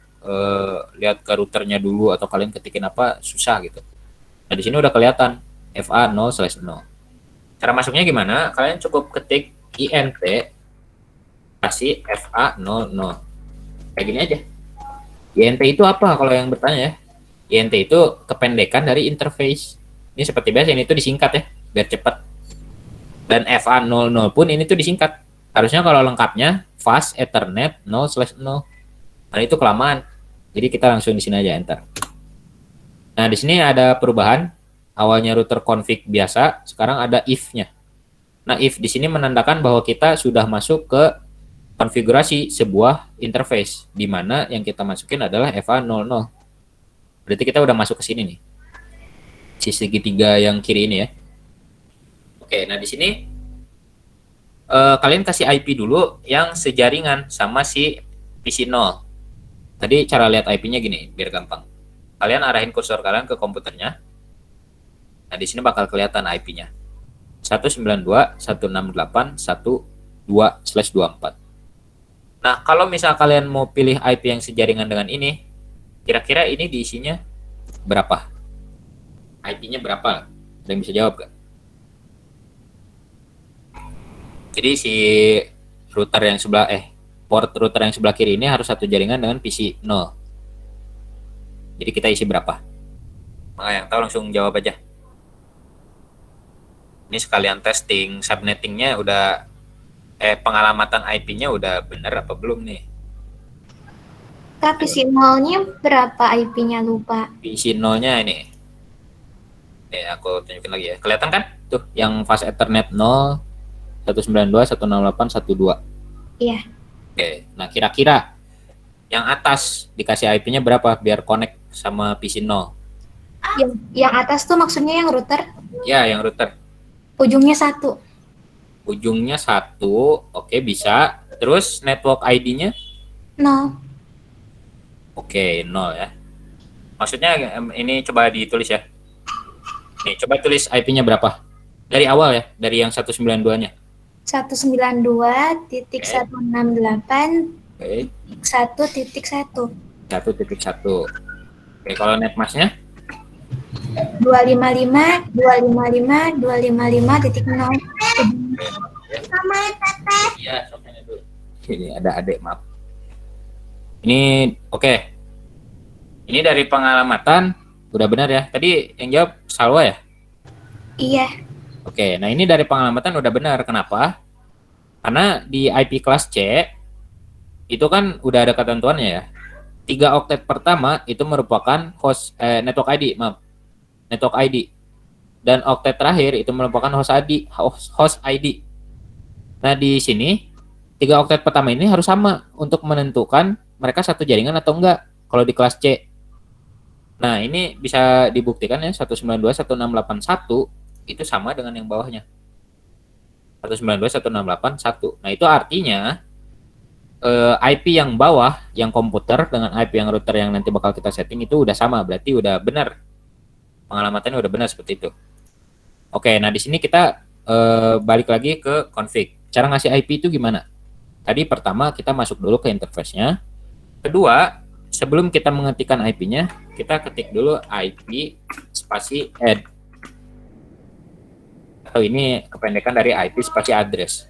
lihat ke routernya dulu atau kalian ketikin apa susah gitu. Nah, di sini udah kelihatan FA0/0. Cara masuknya gimana? Kalian cukup ketik INT kasih FA00. Kayak gini aja. INT itu apa kalau yang bertanya ya? INT itu kependekan dari interface. Ini seperti biasa, ini tuh disingkat ya, biar cepat. Dan FA00 pun ini tuh disingkat. Harusnya kalau lengkapnya Fast Ethernet 0/0. Nah, itu kelamaan. Jadi kita langsung di sini aja enter. Nah, di sini ada perubahan. Awalnya router config biasa, sekarang ada if-nya. Nah, if di sini menandakan bahwa kita sudah masuk ke konfigurasi sebuah interface, di mana yang kita masukin adalah FA00. Berarti kita udah masuk ke sini nih. Si segitiga yang kiri ini ya. Oke, nah di sini kalian kasih IP dulu yang sejaringan sama si PC0. Tadi cara lihat IP-nya gini, biar gampang. Kalian arahin kursor kalian ke komputernya. Nah, di sini bakal kelihatan IP-nya. 192.168.1.2/24. Nah, kalau misal kalian mau pilih IP yang sejaringan dengan ini, kira-kira ini diisinya berapa? IP-nya berapa? Ada yang bisa jawab gak? Jadi si router yang sebelah port router yang sebelah kiri ini harus satu jaringan dengan PC 0. Jadi kita isi berapa? Maka yang tahu langsung jawab aja. Ini sekalian testing subnettingnya udah pengalamatan IP-nya udah bener apa belum nih? Kak, PC 0-nya berapa IP-nya lupa? PC 0-nya ini. Aku tunjukin lagi ya. Kelihatan kan? Tuh, yang fast Ethernet 0 192.168.1.2. Iya. Oke, nah kira-kira yang atas dikasih IP-nya berapa biar connect sama PC 0? Yang atas tuh maksudnya yang router? Ya, yang router. Ujungnya 1. Ujungnya 1, oke bisa. Terus network ID-nya? 0. Oke, 0 ya. Maksudnya ini coba ditulis ya. Nih, coba tulis IP-nya berapa? Dari awal ya, dari yang 192-nya. 192.168 Oke. 1.1. 1.1. Oke, kalau netmasknya? 255.255.255.0. Iya, softnya dulu. Ini ada adik, maaf. Ini oke. Ini dari pengalamatan udah benar ya. Tadi yang jawab Salwa ya? Iya. Oke, nah ini dari pengalamatan udah benar. Kenapa? Karena di IP kelas C itu kan udah ada ketentuannya ya. 3 oktet pertama itu merupakan network ID, maaf. Network ID. Dan oktet terakhir itu merupakan host ID. Nah, di sini 3 oktet pertama ini harus sama untuk menentukan mereka satu jaringan atau enggak kalau di kelas C. Nah, ini bisa dibuktikan ya 192.168.1 itu sama dengan yang bawahnya. 192.168.1. Nah, itu artinya IP yang bawah, yang komputer dengan IP yang router yang nanti bakal kita setting itu udah sama, berarti udah benar. Pengalamannya udah benar seperti itu. Oke, nah di sini kita balik lagi ke config. Cara ngasih IP itu gimana? Tadi pertama kita masuk dulu ke interface-nya. Kedua, sebelum kita mengetikkan IP-nya, kita ketik dulu IP spasi add. Atau ini kependekan dari IP spasi address.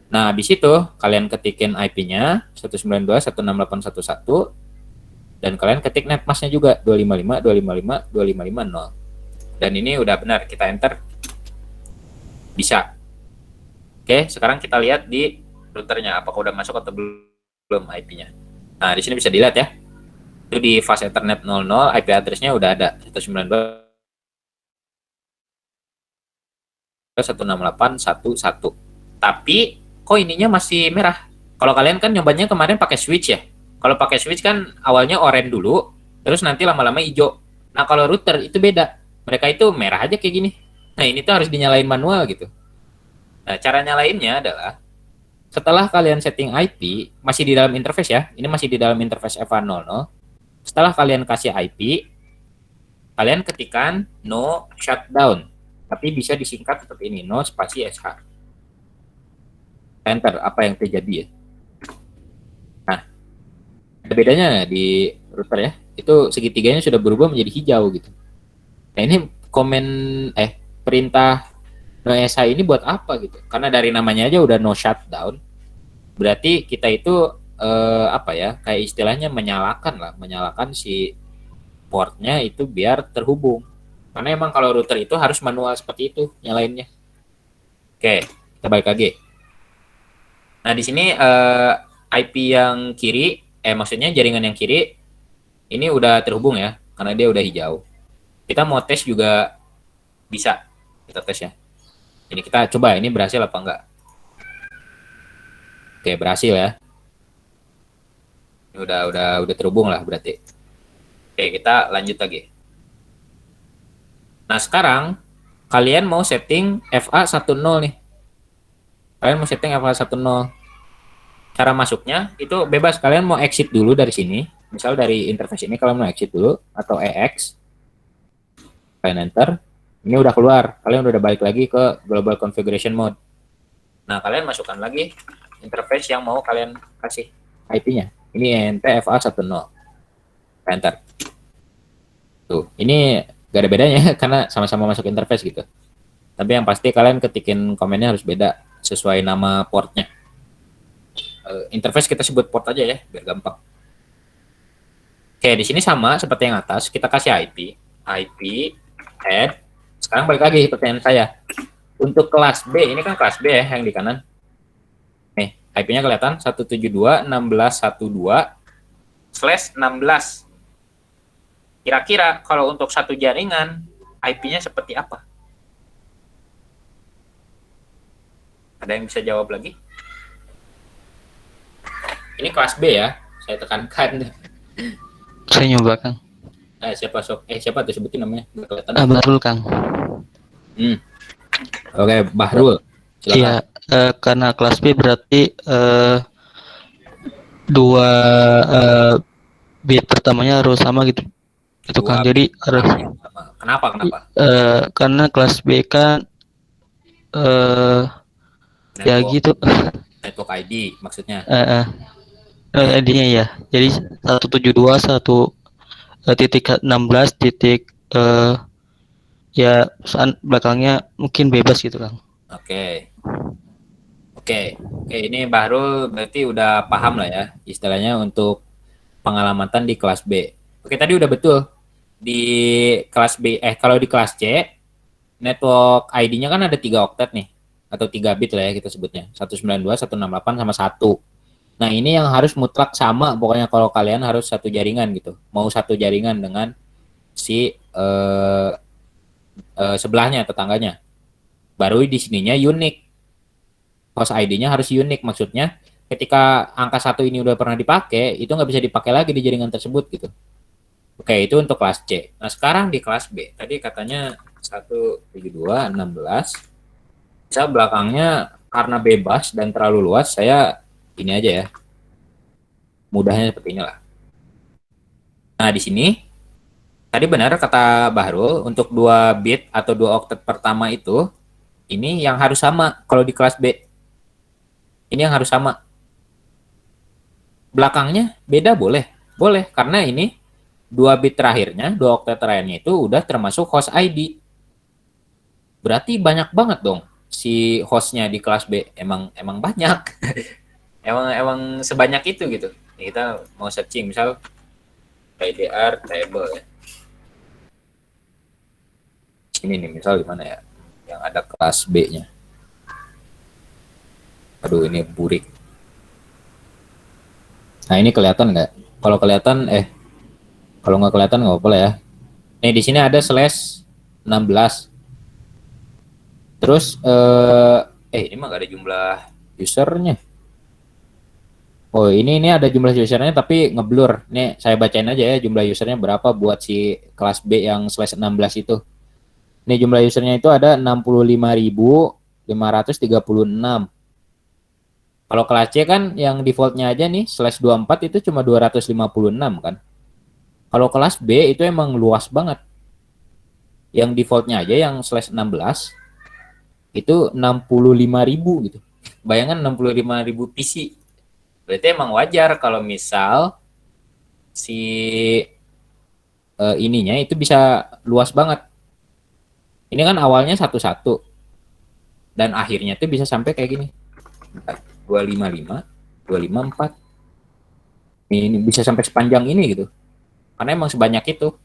Nah, di situ kalian ketikin IP-nya 192.168.1.1 dan kalian ketik netmasknya juga 255.255.255.0. Dan ini udah benar, kita enter. Bisa. Oke, sekarang kita lihat di routernya apakah udah masuk atau belum IP-nya. Nah, di sini bisa dilihat ya. Itu di fast Ethernet 00, IP address-nya udah ada 192.168.1.1. Tapi kok ininya masih merah. Kalau kalian kan nyobanya kemarin pakai switch ya. Kalau pakai switch kan awalnya oranye dulu, terus nanti lama-lama hijau. Nah kalau router itu beda. Mereka itu merah aja kayak gini. Nah ini tuh harus dinyalain manual gitu. Nah cara nyalainnya adalah setelah kalian setting IP, masih di dalam interface ya. Ini masih di dalam interface FA00. Setelah kalian kasih IP, kalian ketikkan no shutdown. Tapi bisa disingkat seperti ini, no spasi SH. Enter, apa yang terjadi ya. Nah, ada bedanya di router ya. Itu segitiganya sudah berubah menjadi hijau gitu. Nah ini perintah no SH ini buat apa gitu? Karena dari namanya aja udah no shutdown. Berarti kita itu kayak istilahnya menyalakan si portnya itu biar terhubung. Karena emang kalau router itu harus manual seperti itu nyalainnya. Oke, kita balik lagi. Nah di sini IP yang kiri, maksudnya jaringan yang kiri ini udah terhubung ya, karena dia udah hijau. Kita mau tes juga bisa, kita tes ya. Ini kita coba ini berhasil apa enggak. Oke, berhasil ya. Ini udah terhubung lah berarti. Oke, kita lanjut lagi. Nah, sekarang kalian mau setting FA10 nih. Kalian mau setting FA10. Cara masuknya itu bebas. Kalian mau exit dulu dari sini. Misal dari interface ini kalian mau exit dulu atau EX. Kalian enter. Ini udah keluar. Kalian udah balik lagi ke global configuration mode. Nah, kalian masukkan lagi interface yang mau kalian kasih IP-nya. Ini NTFA10. Enter. Tuh, ini gak ada bedanya karena sama-sama masuk interface gitu. Tapi yang pasti kalian ketikin komennya harus beda sesuai nama portnya. Interface kita sebut port aja ya, biar gampang. Oke, di sini sama seperti yang atas, kita kasih IP, add. Sekarang balik lagi pertanyaan saya. Untuk kelas B, ini kan kelas B ya yang di kanan. Nih, IP-nya kelihatan 172.16.12/16. Kira-kira kalau untuk satu jaringan, IP-nya seperti apa? Ada yang bisa jawab lagi? Ini kelas B ya, saya tekankan. Saya nyoba, Kang. Siapa tuh sebutin namanya? Bahrul, Kang. Oke, Bahrul. Silakan. Iya, karena kelas B berarti dua bit pertamanya harus sama gitu. Itu Kang. Jadi harus Kenapa? karena kelas B kan ya gitu. Network ID maksudnya. ID-nya ya. Jadi 172.1.16 titik ya belakangnya mungkin bebas gitu Kang. Oke, ini Bahrul berarti udah paham lah ya istilahnya untuk pengalamatan di kelas B. Oke, tadi udah betul. Di kelas B, kalau di kelas C, network ID-nya kan ada 3 oktet nih, atau 3 bit lah ya kita sebutnya. 192, 168, sama 1. Nah, ini yang harus mutlak sama, pokoknya kalau kalian harus satu jaringan gitu. Mau satu jaringan dengan si sebelahnya, tetangganya. Baru di sininya unik. Host ID-nya harus unik, maksudnya ketika angka 1 ini udah pernah dipakai, itu nggak bisa dipakai lagi di jaringan tersebut gitu. Oke, itu untuk kelas C. Nah, sekarang di kelas B. Tadi katanya 172.16. Bisa belakangnya karena bebas dan terlalu luas, saya ini aja ya. Mudahnya seperti inilah. Nah, di sini tadi benar kata Bahrul, untuk 2 bit atau 2 oktet pertama itu, ini yang harus sama kalau di kelas B. Ini yang harus sama. Belakangnya beda boleh. Boleh, karena ini 2 bit terakhirnya, 2 oktet terakhirnya itu udah termasuk host ID. Berarti banyak banget dong si hostnya di kelas B. Emang banyak. emang sebanyak itu gitu. Nih, kita mau searching misal IDR table ya. Ini nih misal di mana ya? Yang ada kelas B-nya. Aduh, ini burik. Nah, ini kelihatan nggak? Kalau kelihatan, kalau nggak kelihatan nggak apa-apa lah ya. Nih, di sini ada /16. Terus, ini mah nggak ada jumlah usernya. Oh, ini ada jumlah usernya tapi ngeblur. Nih saya bacain aja ya jumlah usernya berapa buat si kelas B yang /16 itu. Nih jumlah usernya itu ada 65.536. Kalau kelas C kan yang defaultnya aja nih /24 itu cuma 256 kan. Kalau kelas B itu emang luas banget. Yang defaultnya aja yang /16 itu 65.000 gitu. Bayangkan 65.000 PC. Berarti emang wajar kalau misal si ininya itu bisa luas banget. Ini kan awalnya 1-1 dan akhirnya tuh bisa sampai kayak gini. 255, 254. Ini bisa sampai sepanjang ini gitu. Karena emang sebanyak itu.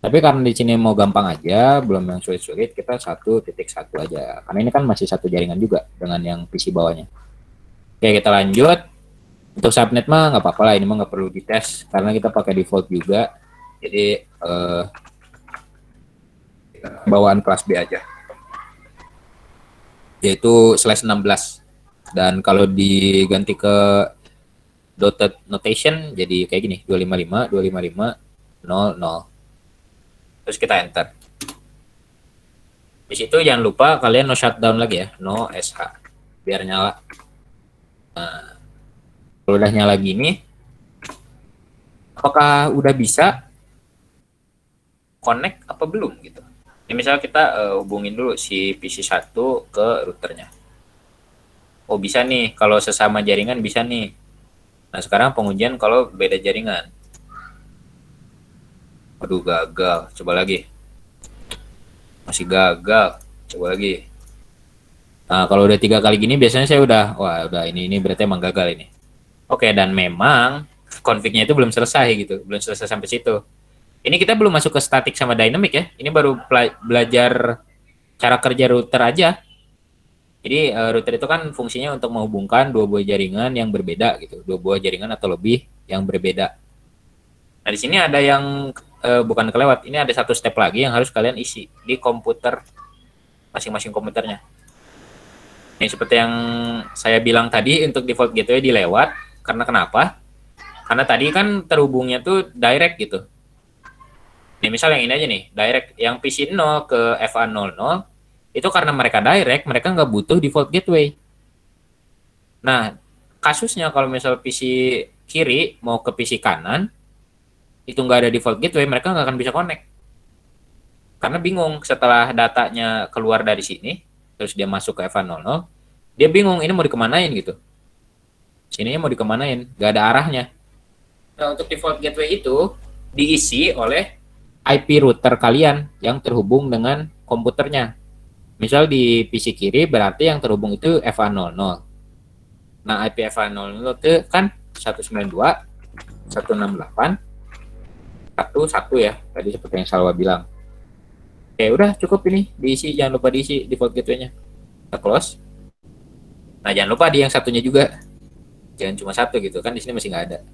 Tapi karena di sini mau gampang aja, belum yang sulit-sulit, kita 1.1 aja. Karena ini kan masih satu jaringan juga dengan yang PC bawahnya. Oke, kita lanjut. Untuk subnet mah nggak apa-apa lah, ini mah nggak perlu dites karena kita pakai default juga. Jadi bawaan kelas B aja. Yaitu /16. Dan kalau diganti ke dotted notation jadi kayak gini, 255, 255, 00. Terus kita enter. Di situ jangan lupa kalian no shutdown lagi ya, no SH biar nyala. Nah, kalau udah nyala gini, apakah udah bisa connect apa belum gitu? Ini misalnya kita hubungin dulu si PC1 ke routernya. Oh bisa nih, kalau sesama jaringan bisa nih. Nah sekarang pengujian kalau beda jaringan. Aduh gagal, coba lagi. Masih gagal, coba lagi. Nah kalau udah 3 kali gini biasanya saya udah ini berarti emang gagal ini. Oke, dan memang config-nya itu belum selesai gitu, belum selesai sampai situ. Ini kita belum masuk ke static sama dynamic ya. Ini baru belajar cara kerja router aja. Jadi router itu kan fungsinya untuk menghubungkan dua buah jaringan yang berbeda gitu, dua buah jaringan atau lebih yang berbeda. Nah di sini ada yang bukan kelewat, ini ada satu step lagi yang harus kalian isi di komputer masing-masing komputernya. Ini seperti yang saya bilang tadi untuk default gateway dilewat, karena kenapa? Karena tadi kan terhubungnya tuh direct gitu. Nih misal yang ini aja nih, direct yang PC 0 ke FA00 itu karena mereka direct, mereka nggak butuh default gateway. Nah, kasusnya kalau misal PC kiri mau ke PC kanan, itu nggak ada default gateway, mereka nggak akan bisa connect. Karena bingung setelah datanya keluar dari sini, terus dia masuk ke FA00, dia bingung ini mau dikemanain gitu. Sininya mau dikemanain, nggak ada arahnya. Nah, untuk default gateway itu diisi oleh IP router kalian yang terhubung dengan komputernya. Misal di PC kiri berarti yang terhubung itu FA00. Nah, IP FA00 itu kan 192, 168, 11 ya. Tadi seperti yang Salwa bilang. Oke, udah cukup ini. Diisi, jangan lupa diisi default gateway-nya. Kita close. Nah, jangan lupa di yang satunya juga. Jangan cuma satu gitu, kan di sini masih nggak ada.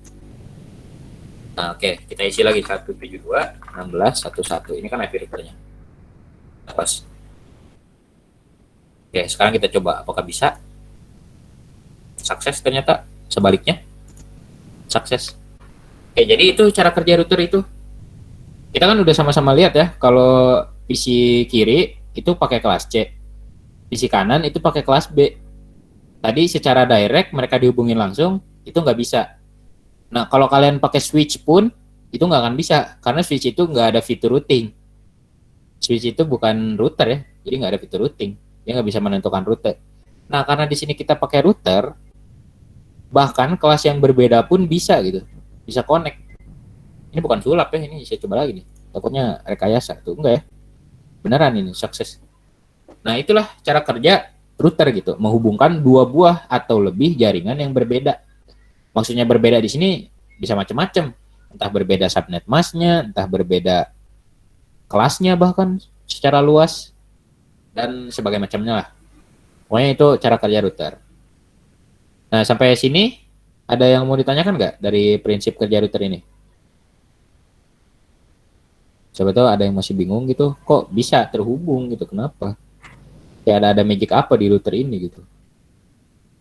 Nah, oke. Kita isi lagi 172, 16, 11. Ini kan IP routernya. Pas. Oke, sekarang kita coba apakah bisa. Sukses ternyata. Sebaliknya. Sukses. Oke, jadi itu cara kerja router itu. Kita kan udah sama-sama lihat ya, kalau PC kiri itu pakai kelas C. PC kanan itu pakai kelas B. Tadi secara direct mereka dihubungin langsung, itu nggak bisa. Nah, kalau kalian pakai switch pun, itu nggak akan bisa. Karena switch itu nggak ada fitur routing. Switch itu bukan router ya, jadi nggak ada fitur routing. Dia nggak bisa menentukan rute. Nah, karena di sini kita pakai router, bahkan kelas yang berbeda pun bisa gitu, bisa connect. Ini bukan sulap ya, ini saya coba lagi nih. Takutnya rekayasa tuh, enggak ya? Beneran ini sukses. Nah, itulah cara kerja router gitu, menghubungkan dua buah atau lebih jaringan yang berbeda. Maksudnya berbeda di sini bisa macam-macam, entah berbeda subnet masknya, entah berbeda kelasnya bahkan secara luas. Dan sebagai macamnya lah. Pokoknya itu cara kerja router. Nah, sampai sini ada yang mau ditanyakan nggak dari prinsip kerja router ini? Coba tahu ada yang masih bingung gitu, kok bisa terhubung gitu, kenapa? Ya ada magic apa di router ini gitu.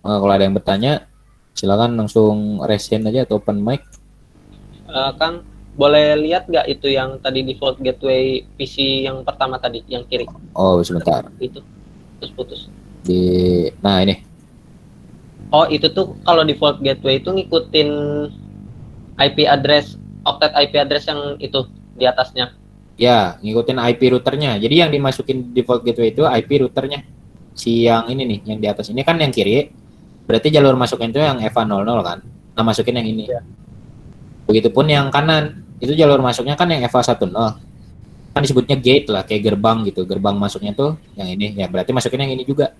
Kalau ada yang bertanya, silakan langsung raise hand aja atau open mic. Kang, boleh lihat nggak itu yang tadi default gateway PC yang pertama tadi, yang kiri? Oh, sebentar. Itu, terus putus. Nah ini. Oh, itu tuh kalau default gateway itu ngikutin IP address, octet IP address yang itu di atasnya. Ya, ngikutin IP routernya. Jadi yang dimasukin default gateway itu IP routernya. Si yang ini nih, yang di atas ini kan yang kiri. Berarti jalur masuknya itu yang EVA00 kan. Nah, masukin yang ini. Ya. Begitupun yang kanan, itu jalur masuknya kan yang EVA10. Kan disebutnya gate lah, kayak gerbang gitu. Gerbang masuknya tuh yang ini. Ya, berarti masukin yang ini juga.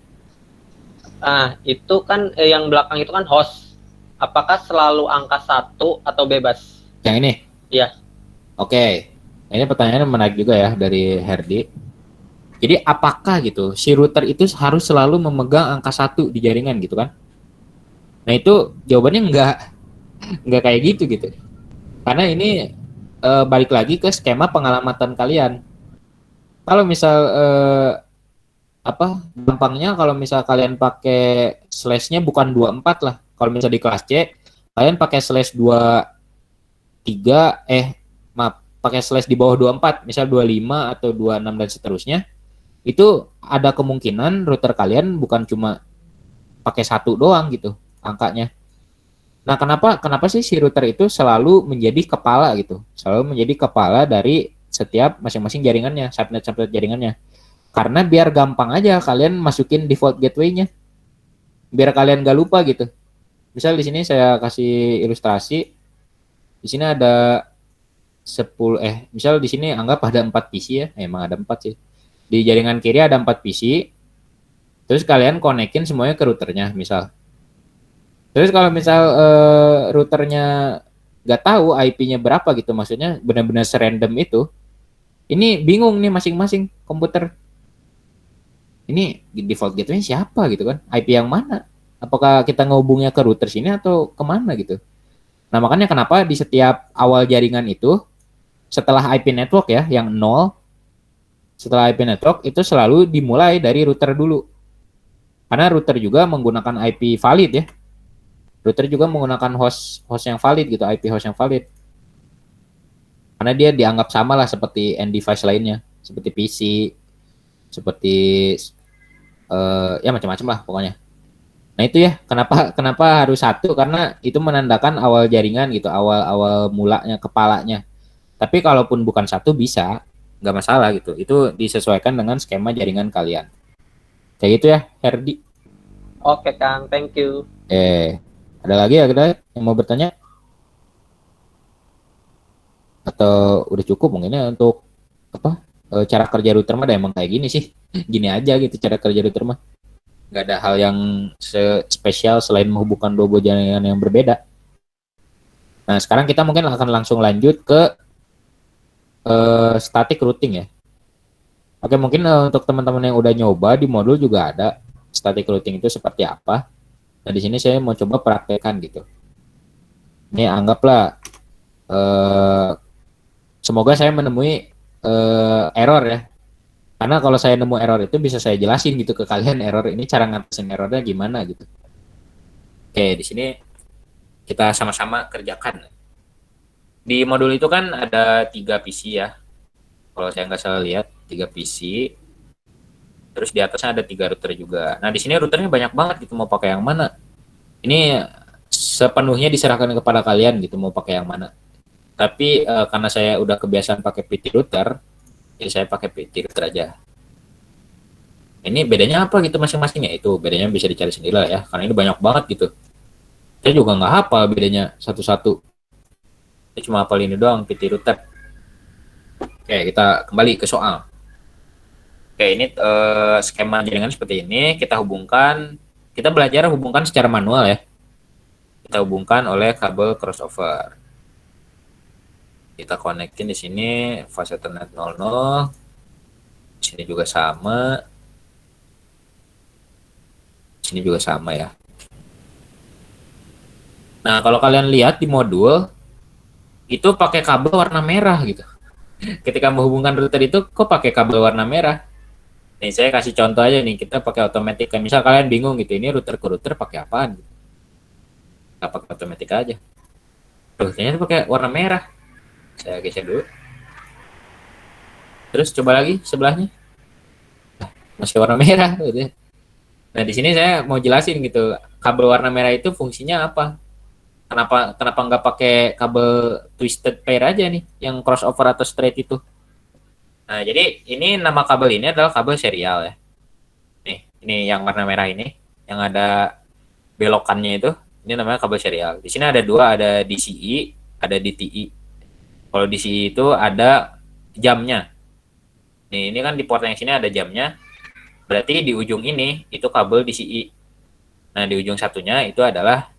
Ah, itu kan yang belakang itu kan host. Apakah selalu angka 1 atau bebas? Yang ini? Iya. Oke. Ini pertanyaannya menarik juga ya dari Herdi. Jadi apakah gitu si router itu harus selalu memegang angka 1 di jaringan gitu kan? Nah itu jawabannya enggak kayak gitu. Karena ini balik lagi ke skema pengalamatan kalian. Kalau misal gampangnya kalau misal kalian pakai slash-nya bukan 24 lah. Kalau misal di kelas C kalian pakai slash 23 pakai slash di bawah 24, misal 25 atau 26 dan seterusnya, itu ada kemungkinan router kalian bukan cuma pakai 1 doang gitu angkanya. Nah, kenapa sih si router itu selalu menjadi kepala gitu? Selalu menjadi kepala dari setiap masing-masing jaringannya, subnet jaringannya. Karena biar gampang aja kalian masukin default gateway-nya. Biar kalian gak lupa gitu. Misal di sini saya kasih ilustrasi. Di sini ada 10 misal di sini anggap ada 4 PC ya. Emang ada 4 sih. Di jaringan kiri ada 4 PC. Terus kalian konekin semuanya ke routernya misal. Terus kalau misal routernya nggak tahu IP-nya berapa gitu, maksudnya benar-benar serandom itu, ini bingung nih masing-masing komputer. Ini default gateway siapa gitu kan? IP yang mana? Apakah kita ngehubungnya ke router sini atau kemana gitu? Nah makanya kenapa di setiap awal jaringan itu, setelah IP network ya, yang 0, setelah IP network itu selalu dimulai dari router dulu. Karena router juga menggunakan IP valid ya. Router juga menggunakan host yang valid gitu, IP host yang valid. Karena dia dianggap sama lah seperti end device lainnya, seperti PC, seperti ya macam-macam lah pokoknya. Nah itu ya, kenapa harus 1? Karena itu menandakan awal jaringan gitu, awal mulanya, kepalanya. Tapi kalaupun bukan 1 bisa, nggak masalah gitu. Itu disesuaikan dengan skema jaringan kalian. Kayak gitu ya, Herdi. Oke Kang, thank you. Ada lagi ya kita yang mau bertanya? Atau udah cukup mungkin ya untuk cara kerja router mah emang kayak gini sih. Gini aja gitu cara kerja router mah. Nggak ada hal yang spesial selain menghubungkan 2 buah jaringan yang berbeda. Nah sekarang kita mungkin akan langsung lanjut ke static routing ya. Oke mungkin untuk teman-teman yang udah nyoba di modul juga ada static routing itu seperti apa. Nah di sini saya mau coba praktekkan gitu. Ini anggaplah semoga saya menemui error ya. Karena kalau saya nemu error itu bisa saya jelasin gitu ke kalian error ini cara ngatasin errornya gimana gitu. Oke, di sini kita sama-sama kerjakan. Di modul itu kan ada 3 PC ya. Kalau saya nggak salah lihat 3 PC. Terus di atasnya ada 3 router juga. Nah di sini routernya banyak banget gitu, mau pakai yang mana? Ini sepenuhnya diserahkan kepada kalian gitu mau pakai yang mana. Tapi karena saya udah kebiasaan pakai PT router, jadi saya pakai PT router aja. Ini bedanya apa gitu masing-masingnya? Itu bedanya bisa dicari sendiri lah ya, karena ini banyak banget gitu. Saya juga nggak hafal bedanya satu-satu. Saya cuma hafal ini doang, PT router. Oke, kita kembali ke soal. Oke, ini skema jaringan seperti ini. Kita belajar hubungkan secara manual ya. Kita hubungkan oleh kabel crossover. Kita konekin di sini fase Ethernet 00. Di sini juga sama. Di sini juga sama ya. Nah, kalau kalian lihat di modul itu pakai kabel warna merah gitu. Ketika menghubungkan router itu kok pakai kabel warna merah? Nih saya kasih contoh aja nih, kita pakai otomatis. Kan misal kalian bingung gitu, ini router ke router pakai apaan? Nggak pakai otomatis aja. Tuh, ternyata pakai warna merah. Saya geser dulu. Terus coba lagi sebelahnya. Nah, masih warna merah gitu. Nah, di sini saya mau jelasin gitu, kabel warna merah itu fungsinya apa? Kenapa nggak pakai kabel twisted pair aja nih, yang crossover atau straight itu? Nah, jadi ini nama kabel ini adalah kabel serial ya. Nih, ini yang warna merah ini, yang ada belokannya itu, ini namanya kabel serial. Di sini ada dua, ada DCI, ada DTI. Kalau DCI itu ada jamnya. Nih, ini kan di port yang sini ada jamnya. Berarti di ujung ini itu kabel DCI. Nah, di ujung satunya itu adalah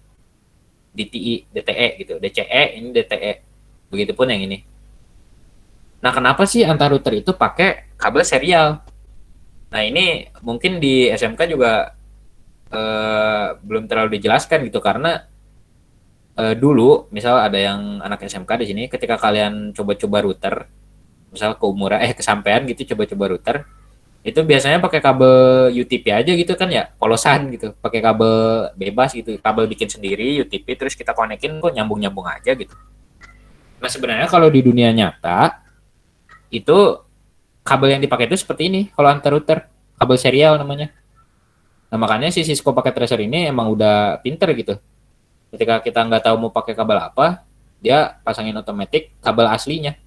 DTI, DTE gitu. DCE, ini DTE. Begitupun yang ini. Nah, kenapa sih antar router itu pakai kabel serial? Nah, ini mungkin di SMK juga belum terlalu dijelaskan gitu, karena dulu misal ada yang anak SMK di sini, ketika kalian coba-coba router, misal kesampaian gitu coba-coba router, itu biasanya pakai kabel UTP aja gitu kan ya, polosan gitu, pakai kabel bebas gitu, kabel bikin sendiri UTP, terus kita konekin kok nyambung-nyambung aja gitu. Nah, sebenarnya kalau di dunia nyata itu kabel yang dipakai itu seperti ini kalau antar router, kabel serial namanya. Nah, makanya si Cisco Packet Tracer ini emang udah pinter gitu. Ketika kita nggak tahu mau pakai kabel apa, dia pasangin otomatis kabel aslinya.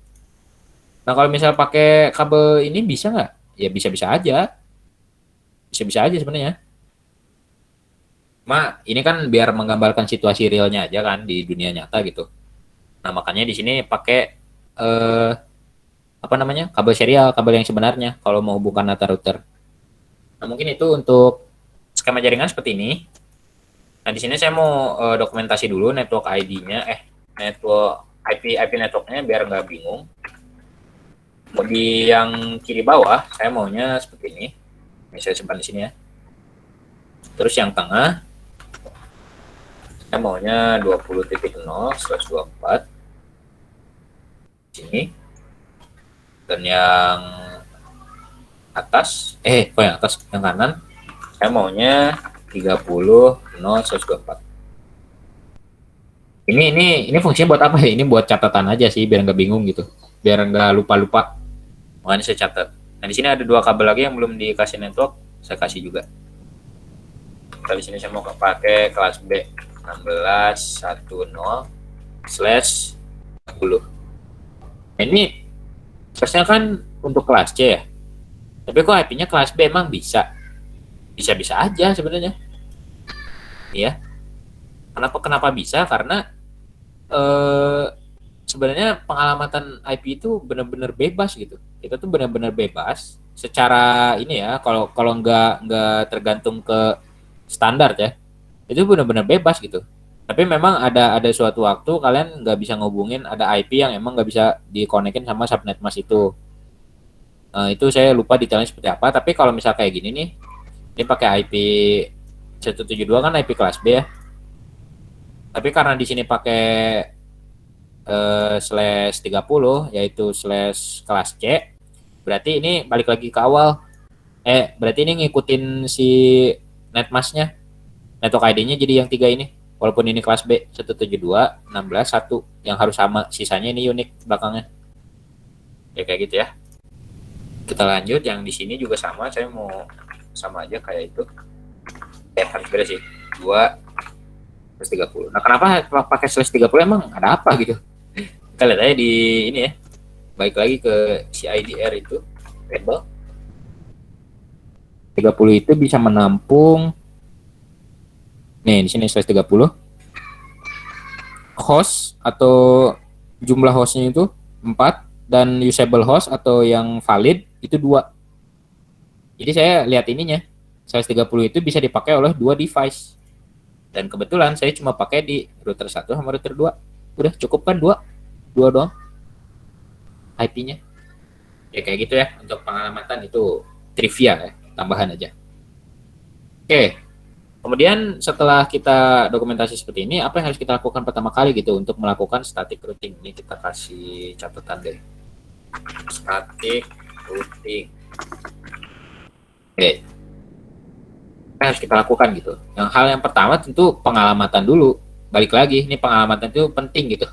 Nah, kalau misal pakai kabel ini bisa nggak? Ya bisa-bisa aja. Bisa-bisa aja sebenarnya. Ini kan biar menggambarkan situasi realnya aja kan di dunia nyata gitu. Nah, makanya di sini pakai kabel serial, kabel yang sebenarnya kalau mau hubungkan antar router. Nah, mungkin itu untuk skema jaringan seperti ini. Nah, di sini saya mau dokumentasi dulu network ID-nya, network IP networknya biar nggak bingung. Di yang kiri bawah, saya maunya seperti ini. Ini saya simpan di sini ya. Terus yang tengah, saya maunya 20.0/24. Sini. Dan yang atas, yang atas, yang kanan, saya maunya 30.0/24. Ini fungsinya buat apa ya? Ini buat catatan aja sih, biar nggak bingung gitu. Biar nggak lupa-lupa. Makanya saya catat. Nah, di sini ada dua kabel lagi yang belum dikasih network, saya kasih juga. Kita di sini saya mau pakai kelas B 16.10/10. Ini harusnya kan untuk kelas C ya. Tapi kok IP-nya kelas B emang bisa? Bisa-bisa aja sebenarnya. Iya. Kenapa bisa? Karena sebenarnya pengalamatan IP itu benar-benar bebas gitu. Kita tuh benar-benar bebas secara ini ya. Kalau nggak tergantung ke standar ya, itu benar-benar bebas gitu. Tapi memang ada suatu waktu kalian nggak bisa ngubungin, ada IP yang emang nggak bisa dikonekin sama subnet mask itu. Itu saya lupa detailnya seperti apa. Tapi kalau misal kayak gini nih, ini pakai IP 172 kan IP kelas B ya. Tapi karena di sini pakai /30 yaitu /kelas C, berarti ini balik lagi ke awal. Berarti ini ngikutin si netmasknya, network ID-nya jadi yang 3 ini. Walaupun ini kelas B 172.16.1 yang harus sama, sisanya ini unik belakangnya. Ya kayak gitu ya. Kita lanjut, yang di sini juga sama, saya mau sama aja kayak itu. Harus beda sih. 2/30. Nah, kenapa pakai /30 emang ada apa gitu? Kita lihat aja di ini ya. Baik lagi ke CIDR itu, label. 30 itu bisa menampung. Nih, di sini /30. Host atau jumlah hostnya itu 4 dan usable host atau yang valid itu 2. Jadi saya lihat ininya. /30 itu bisa dipakai oleh 2 device. Dan kebetulan saya cuma pakai di router 1 sama router 2. Udah cukup kan 2 doang IP-nya. Ya kayak gitu ya, untuk pengalamatan itu trivia ya, tambahan aja. Oke. Kemudian setelah kita dokumentasi seperti ini, apa yang harus kita lakukan pertama kali gitu untuk melakukan static routing? Ini kita kasih catatan deh. Static routing. Oke. Harus kita lakukan gitu. Yang pertama tentu pengalamatan dulu. Balik lagi, ini pengalamatan itu penting gitu.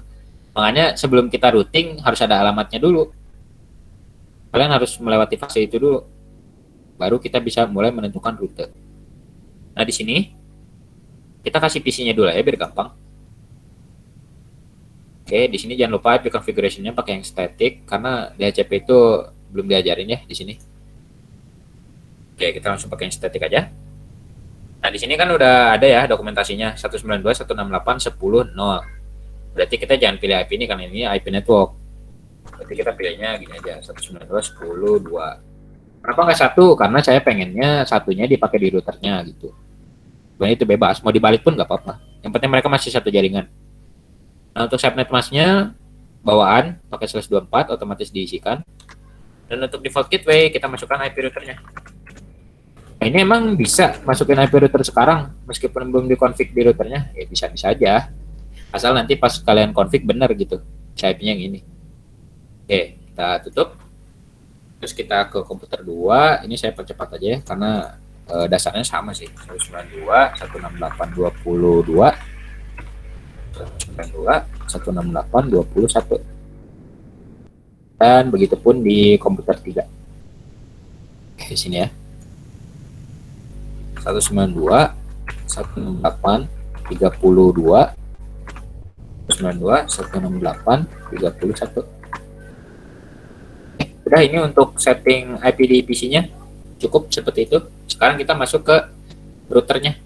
Makanya sebelum kita routing harus ada alamatnya dulu. Kalian harus melewati fase itu dulu. Baru kita bisa mulai menentukan rute. Nah, di sini kita kasih PC-nya dulu ya biar gampang. Oke, di sini jangan lupa IP configuration-nya pakai yang static karena DHCP itu belum diajarin ya di sini. Oke, kita langsung pakai yang static aja. Nah, di sini kan udah ada ya dokumentasinya 192.168.10.0. Berarti kita jangan pilih IP ini karena ini IP network. Berarti kita pilihnya gini aja 192.10.2. Kenapa nggak 1? Karena saya pengennya satunya dipakai di routernya gitu. Dan itu bebas, mau dibalik pun nggak apa-apa. Yang penting mereka masih satu jaringan. Nah, untuk subnet masknya bawaan pakai /24 otomatis diisikan. Dan untuk default gateway kita masukkan IP routernya. Nah, ini emang bisa masukin IP router sekarang meskipun belum dikonfig di routernya, ya bisa-bisa aja. Asal nanti pas kalian konfig bener gitu, IP-nya yang ini. Oke, kita tutup. Terus kita ke komputer 2, ini saya percepat aja ya karena dasarnya sama sih. 192.168.20.2 192.168.21. Dan begitupun di komputer 3. Oke, di sini ya. 192.168.32 192.168.31. Udah, ini untuk setting IP di PC-nya cukup seperti itu. Sekarang kita masuk ke routernya.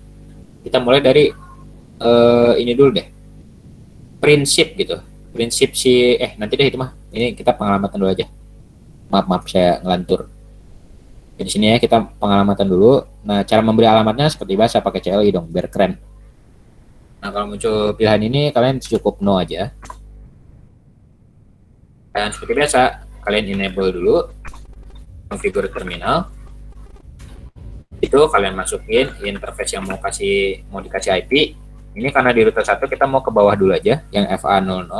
Kita mulai dari ini dulu deh. Prinsip gitu. Prinsip si nanti deh itu mah. Ini kita pengalamatan dulu aja. Maaf saya ngelantur. Di sini ya kita pengalamatan dulu. Nah, cara memberi alamatnya seperti biasa pakai CLI dong biar keren. Nah, kalau muncul pilihan ini kalian cukup no aja. Dan seperti biasa kalian enable dulu configure terminal. Itu kalian masukin interface yang mau dikasih IP. Ini karena di router 1 kita mau ke bawah dulu aja yang FA00.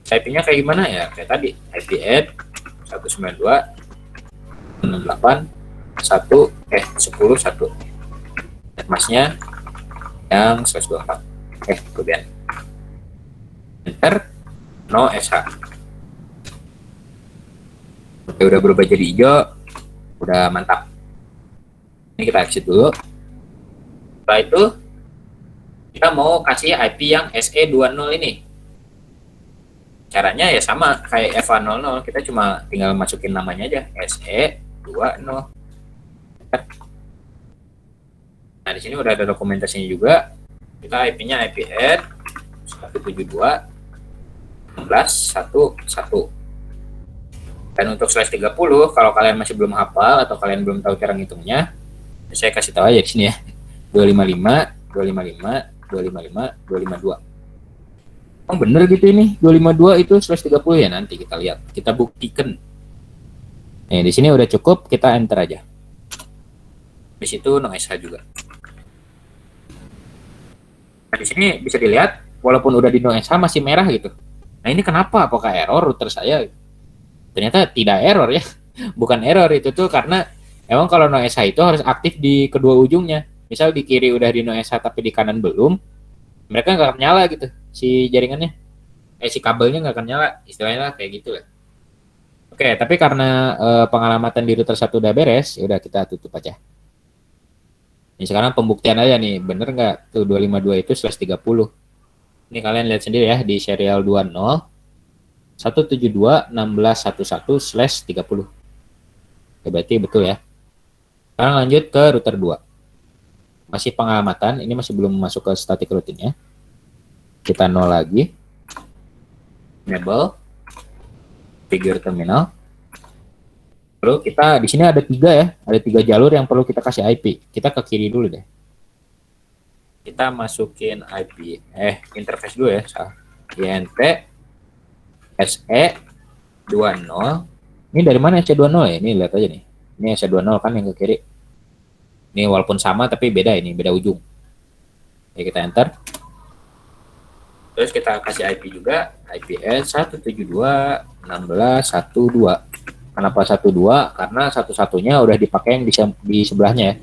IP-nya kayak gimana ya? Kayak tadi, IP add 192.168.10.1. Masnya yang 124. Kemudian enter no SH. Oke, udah berubah jadi hijau, udah mantap. Ini kita exit dulu. Setelah itu kita mau kasih IP yang SE20 ini. Caranya ya sama kayak FA00, kita cuma tinggal masukin namanya aja SE20. Nah, di sini udah ada dokumentasinya juga. Kita IP-nya IP add 172.16.1.1. Dan untuk /30, kalau kalian masih belum hafal atau kalian belum tahu cara ngitungnya, saya kasih tahu aja di sini ya. 255. Oh, bener gitu ini 252 itu /30 ya, nanti kita lihat, kita buktikan. Nah, di sini udah cukup, kita enter aja. Di situ no SH juga. Nah, di sini bisa dilihat walaupun udah di no SH masih merah gitu. Nah, ini kenapa? Apakah error router saya? Ternyata tidak error ya. Bukan error, itu tuh karena emang kalau no SH itu harus aktif di kedua ujungnya. Misal di kiri udah di no SH tapi di kanan belum, mereka nggak akan nyala gitu si jaringannya, si kabelnya nggak akan nyala, istilahnya kayak gitu lah. Oke, tapi karena pengalamatan di router 1 udah beres, ya udah kita tutup aja. Ini sekarang pembuktian aja nih, bener nggak tuh 252 itu /30. Ini kalian lihat sendiri ya di serial 20 172.16.11/30. Ya, berarti betul ya. Sekarang lanjut ke router 2. Masih pengalamatan, ini masih belum masuk ke static routingnya. Kita nol lagi. Enable configure terminal. Lalu kita di sini ada 3 ya, ada 3 jalur yang perlu kita kasih IP. Kita ke kiri dulu deh. Kita masukin IP interface dulu ya. INT SE20. Ini dari mana SE20 ya? Ini lihat aja nih. Ini SE20 kan yang ke kiri. Ini walaupun sama tapi beda, ini beda ujung. Oke, kita enter. Terus kita kasih IP juga, IP add 172.16.1.2. Kenapa 1-2? Karena satu-satunya udah dipakai yang di sebelahnya ya.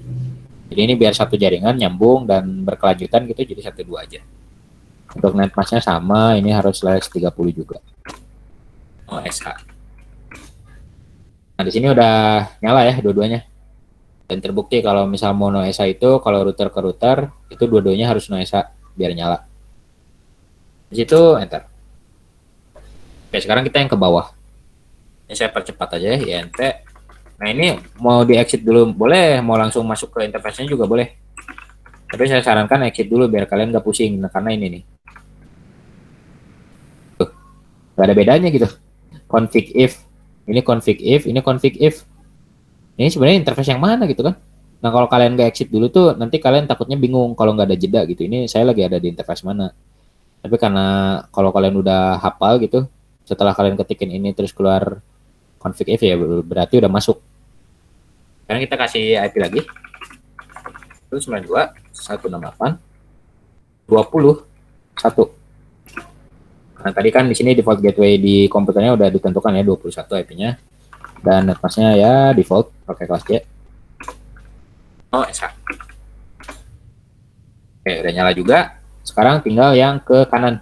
Jadi ini biar satu jaringan nyambung dan berkelanjutan gitu, jadi 1-2 aja. Untuk net masknya sama, ini harus slash 30 juga. Oh, SH. Nah, di sini udah nyala ya dua-duanya. Dan terbukti kalau misal mau no SH itu, kalau router ke router, itu dua-duanya harus no SH biar nyala. Di situ enter. Oke, sekarang kita yang ke bawah. Ini saya percepat aja ya, INT. Nah, ini mau di exit dulu boleh, mau langsung masuk ke interface-nya juga boleh. Tapi saya sarankan exit dulu biar kalian nggak pusing. Nah, karena ini nih. Tuh, nggak ada bedanya gitu. Config if, ini config if, ini config if. Ini sebenarnya interface yang mana gitu kan? Nah, kalau kalian nggak exit dulu tuh, nanti kalian takutnya bingung kalau nggak ada jeda gitu. Ini saya lagi ada di interface mana. Tapi karena kalau kalian udah hafal gitu, setelah kalian ketikin ini terus keluar config if ya berarti udah masuk. Sekarang kita kasih IP lagi. 192.168.20.1. Nah, tadi kan di sini default gateway di komputernya udah ditentukan ya 21 IP-nya. Dan netmasknya ya default pakai kelas C. Oh, SH. Oke, udah nyala juga. Sekarang tinggal yang ke kanan.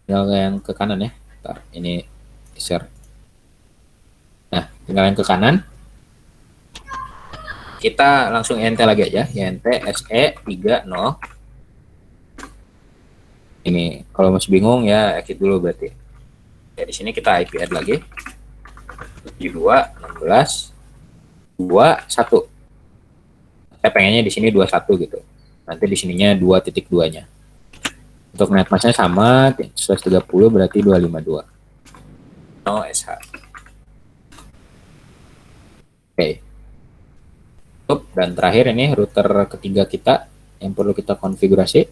Tinggal yang ke kanan ya. Bentar, ini share. Nah, tinggal yang ke kanan. Kita langsung INT lagi aja. INT SE30. Ini kalau masih bingung ya exit dulu berarti. Ya, di sini kita IP add lagi. 72.16.2.1. Saya pengennya di sini 21 gitu. Nanti di sininya 2.2-nya. Untuk netmasknya sama, 130 berarti 252. No SH. Oke. Dan terakhir ini router ketiga kita yang perlu kita konfigurasi.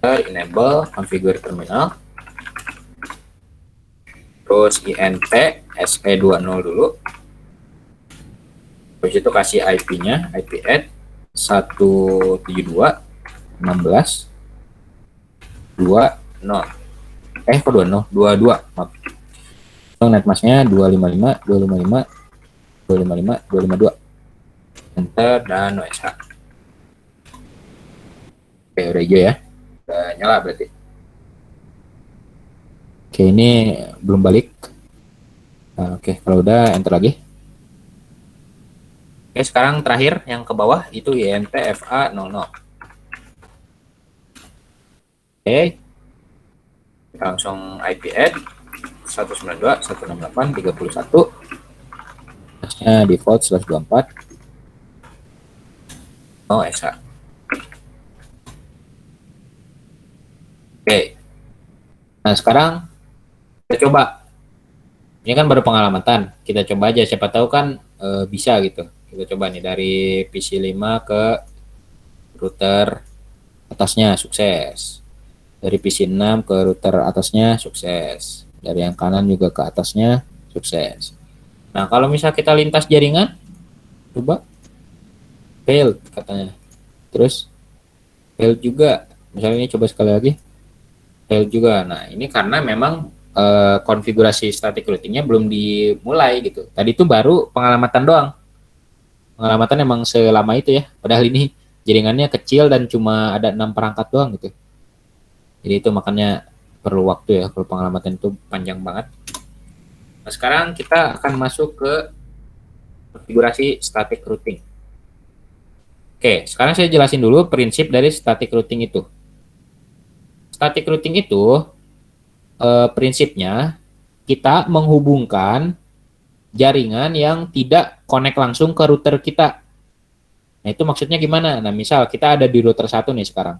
Enable configure terminal. Terus INT SE20 dulu. Terus itu kasih IP-nya, IP add 172.16.20. Kok 20? 22, maaf. Netmasknya 255.255.255.252. Enter dan no SH. Oke, udah hijau ya. Udah nyala berarti. Oke, ini belum balik. Nah, oke, kalau udah enter lagi. Oke, sekarang terakhir yang ke bawah itu INT FA00. Oke. Kita langsung IP add 192.168.31. Masnya default 124. No SH. Oke. Nah, sekarang kita coba. Ini kan baru pengamatan. Kita coba aja, siapa tahu kan bisa gitu. Kita coba nih dari PC 5 ke router atasnya sukses. Dari PC 6 ke router atasnya sukses. Dari yang kanan juga ke atasnya sukses. Nah, kalau misal kita lintas jaringan, coba failed katanya. Terus failed juga. Misalnya ini coba sekali lagi. Failed juga. Nah, ini karena memang konfigurasi static routingnya belum dimulai gitu. Tadi itu baru pengamatan doang. Pengamatan emang selama itu ya. Padahal ini jaringannya kecil dan cuma ada 6 perangkat doang gitu. Jadi itu makanya perlu waktu ya. Kalau pengamatan itu panjang banget. Nah, sekarang kita akan masuk ke konfigurasi static routing. Oke, sekarang saya jelasin dulu prinsip dari static routing itu. Static routing itu prinsipnya kita menghubungkan jaringan yang tidak connect langsung ke router kita. Nah, itu maksudnya gimana? Nah, misal kita ada di router 1 nih sekarang.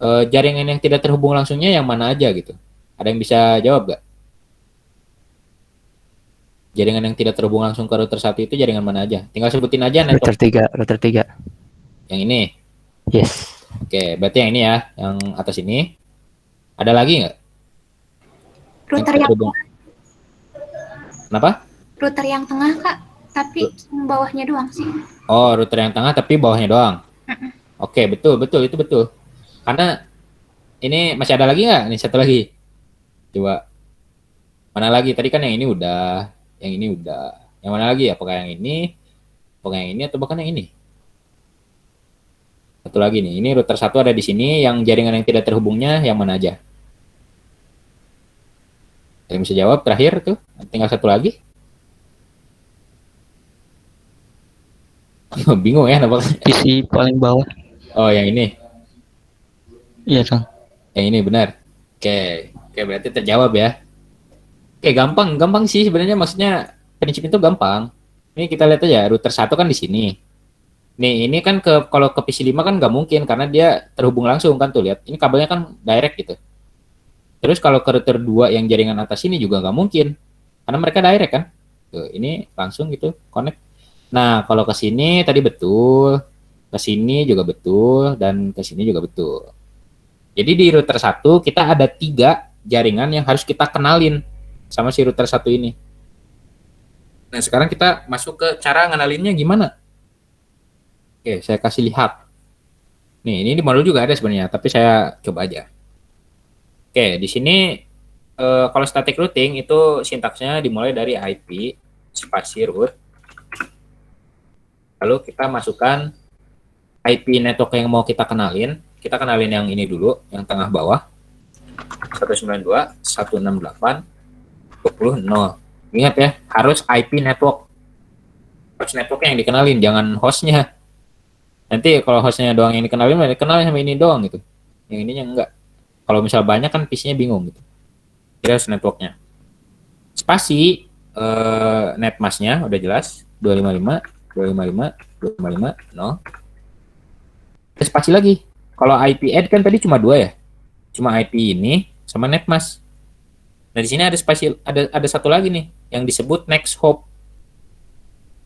Jaringan yang tidak terhubung langsungnya yang mana aja gitu? Ada yang bisa jawab gak? Jaringan yang tidak terhubung langsung ke router 1 itu jaringan mana aja? Tinggal sebutin aja network. Router 3. Yang ini? Yes. Oke, berarti yang ini ya, yang atas ini. Ada lagi nggak? Router yang terhubung. Kenapa? router yang tengah, Kak, tapi bawahnya doang sih. Oh, router yang tengah tapi bawahnya doang. Oke, betul, itu betul. Karena ini masih ada lagi nggak? Nih satu lagi. Coba mana lagi? Tadi kan yang ini udah, yang ini udah. Yang mana lagi? Apakah yang ini? Apakah yang ini atau bahkan yang ini? Satu lagi nih. Ini router 1 ada di sini, yang jaringan yang tidak terhubungnya yang mana aja? Yang bisa jawab terakhir tuh, tinggal satu lagi. Bingung ya nampak. Isi paling bawah. Oh, yang ini. Iya, Kang. Yang ini benar. Oke, berarti terjawab ya. Oke, gampang sih sebenarnya, maksudnya prinsip itu gampang. Ini kita lihat aja, router 1 kan di sini. Nih, ini kan kalau ke PC5 kan nggak mungkin karena dia terhubung langsung kan, tuh lihat. Ini kabelnya kan direct gitu. Terus kalau ke router 2 yang jaringan atas ini juga nggak mungkin. Karena mereka direct kan. Tuh, ini langsung gitu connect. Nah, kalau ke sini tadi betul, ke sini juga betul, dan ke sini juga betul. Jadi di router 1 kita ada 3 jaringan yang harus kita kenalin sama si router 1 ini. Nah, sekarang kita masuk ke cara ngenalinnya gimana. Oke, saya kasih lihat. Nih, ini di modul juga ada sebenarnya, tapi saya coba aja. Oke, di sini kalau static routing itu sintaksnya dimulai dari IP spasi root. Lalu kita masukkan IP network yang mau kita kenalin. Kita kenalin yang ini dulu, yang tengah bawah. 192.168.20.0. Ingat ya, harus IP network. Harus networknya yang dikenalin, jangan hostnya. Nanti kalau hostnya doang yang dikenalin sama ini doang gitu. Yang ininya enggak. Kalau misal banyak kan PC-nya bingung gitu. Jadi harus networknya. Spasi netmasknya udah jelas 255.255.255.0. Ada spasi lagi. Kalau IP add kan tadi cuma 2 ya. Cuma IP ini sama netmask. Nah, di sini ada spasi, ada satu lagi nih yang disebut next hop.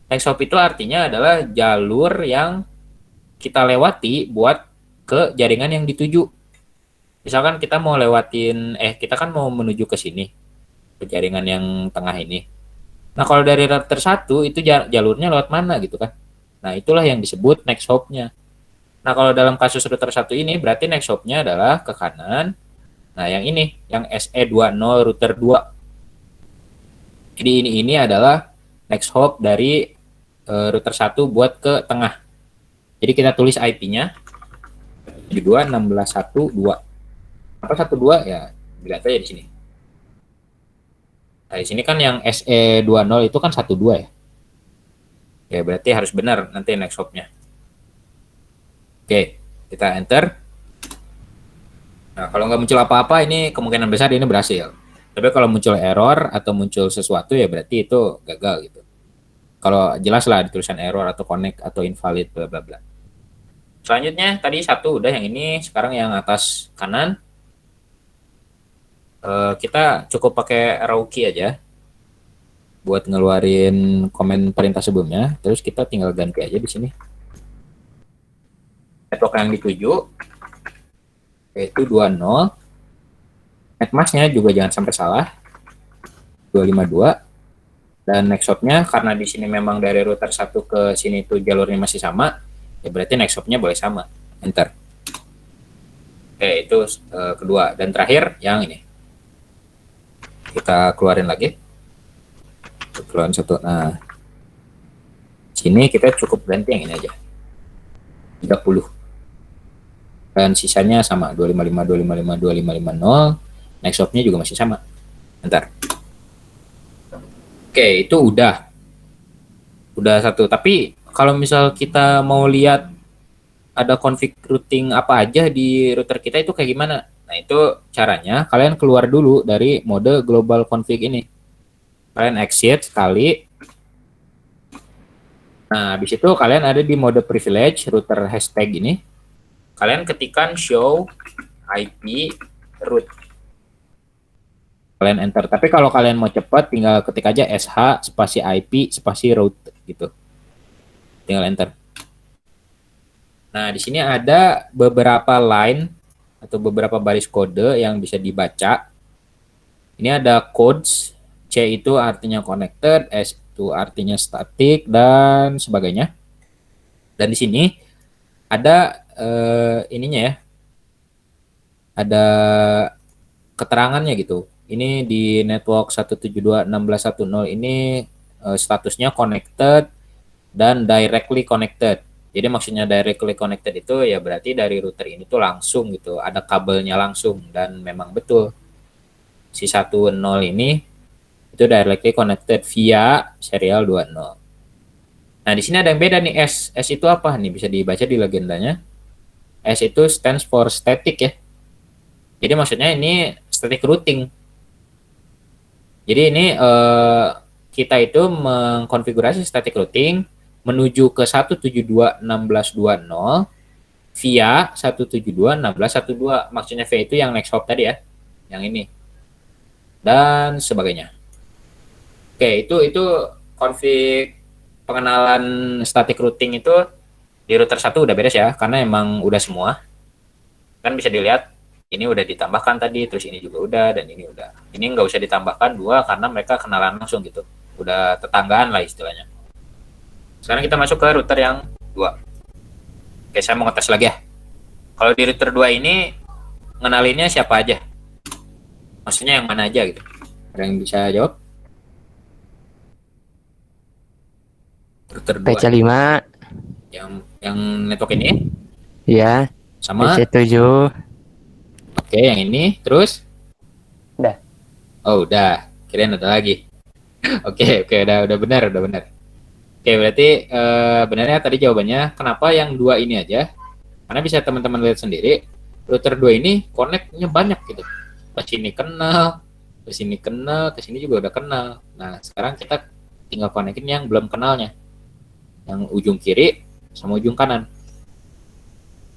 Next hop itu artinya adalah jalur yang kita lewati buat ke jaringan yang dituju. Misalkan kita mau lewatin, kita kan mau menuju ke sini, ke jaringan yang tengah ini. Nah, kalau dari router 1 itu jalurnya lewat mana gitu kan. Nah, itulah yang disebut next hop-nya. Nah, kalau dalam kasus router 1 ini berarti next hop-nya adalah ke kanan. Nah, yang ini, yang SE20 router 2. Jadi ini adalah next hop dari router 1 buat ke tengah. Jadi kita tulis IP-nya 72.16.1.2. Apa 12 ya? Dilihat aja di sini. Nah, di sini kan yang SE20 itu kan 12 ya. Ya, berarti harus benar nanti next hop-nya. Oke, kita enter. Nah, kalau nggak muncul apa-apa, ini kemungkinan besar ini berhasil. Tapi kalau muncul error atau muncul sesuatu ya berarti itu gagal gitu. Kalau jelas lah di tulisan error atau connect atau invalid bla bla bla. Selanjutnya tadi 1 udah, yang ini sekarang yang atas kanan. Kita cukup pakai raw key aja buat ngeluarin komen perintah sebelumnya. Terus kita tinggal ganti aja di sini. Network yang dituju yaitu 20. Netmasknya juga jangan sampai salah. 252. Dan next hop-nya karena di sini memang dari router 1 ke sini tuh jalurnya masih sama, ya berarti next hop-nya boleh sama. Enter. Oke, itu kedua. Dan terakhir yang ini. Kita keluarin lagi. Keluarin satu. Nah, sini kita cukup ganti yang ini aja. 30. Dan sisanya sama 255.255.255.0. Next hop-nya juga masih sama. Bentar. Oke, itu udah satu. Tapi kalau misal kita mau lihat ada config routing apa aja di router kita itu kayak gimana? Nah, itu caranya kalian keluar dulu dari mode global config ini. Kalian exit sekali. Nah, habis itu kalian ada di mode privilege router hashtag ini. Kalian ketikkan show IP root. Kalian enter. Tapi kalau kalian mau cepat tinggal ketik aja sh spasi IP spasi root gitu. Tinggal enter. Nah, di sini ada beberapa line atau beberapa baris kode yang bisa dibaca. Ini ada codes, C itu artinya connected, S itu artinya static dan sebagainya. Dan di sini ada ininya ya. Ada keterangannya gitu. ini di network 172.16.10 ini statusnya connected dan directly connected. Jadi maksudnya directly connected itu ya berarti dari router ini tuh langsung gitu, ada kabelnya langsung, dan memang betul si 10 ini itu directly connected via serial 20. Nah, di sini ada yang beda nih, S. S itu apa? Nih bisa dibaca di legendanya. S itu stands for static ya. Jadi maksudnya ini static routing. Jadi ini kita itu mengkonfigurasi static routing menuju ke 172.16.20 via 172.16.12. Maksudnya V itu yang next hop tadi ya, yang ini dan sebagainya. Oke, itu config pengenalan static routing itu di router 1 udah beres ya, karena emang udah semua. Kan bisa dilihat ini udah ditambahkan tadi, terus ini juga udah, dan ini udah. Ini nggak usah ditambahkan 2 karena mereka kenalan langsung gitu. Udah tetanggaan lah istilahnya. Sekarang kita masuk ke router yang 2. Oke, saya mau ngetes lagi ya. Kalau di router 2 ini ngenalinnya siapa aja? Maksudnya yang mana aja gitu? Ada yang bisa jawab? Router 2. PC5. Yang network ini? Iya. Sama? PC7. Oke, yang ini. Terus? Udah. Oh, udah. Kirain ada lagi. Oke, udah benar. Oke, berarti benarnya tadi jawabannya kenapa yang 2 ini aja? Karena bisa teman-teman lihat sendiri, router 2 ini connect-nya banyak gitu. Ke sini kenal, ke sini kenal, ke sini juga udah kenal. Nah, sekarang kita tinggal connect-in yang belum kenalnya. Yang ujung kiri sama ujung kanan.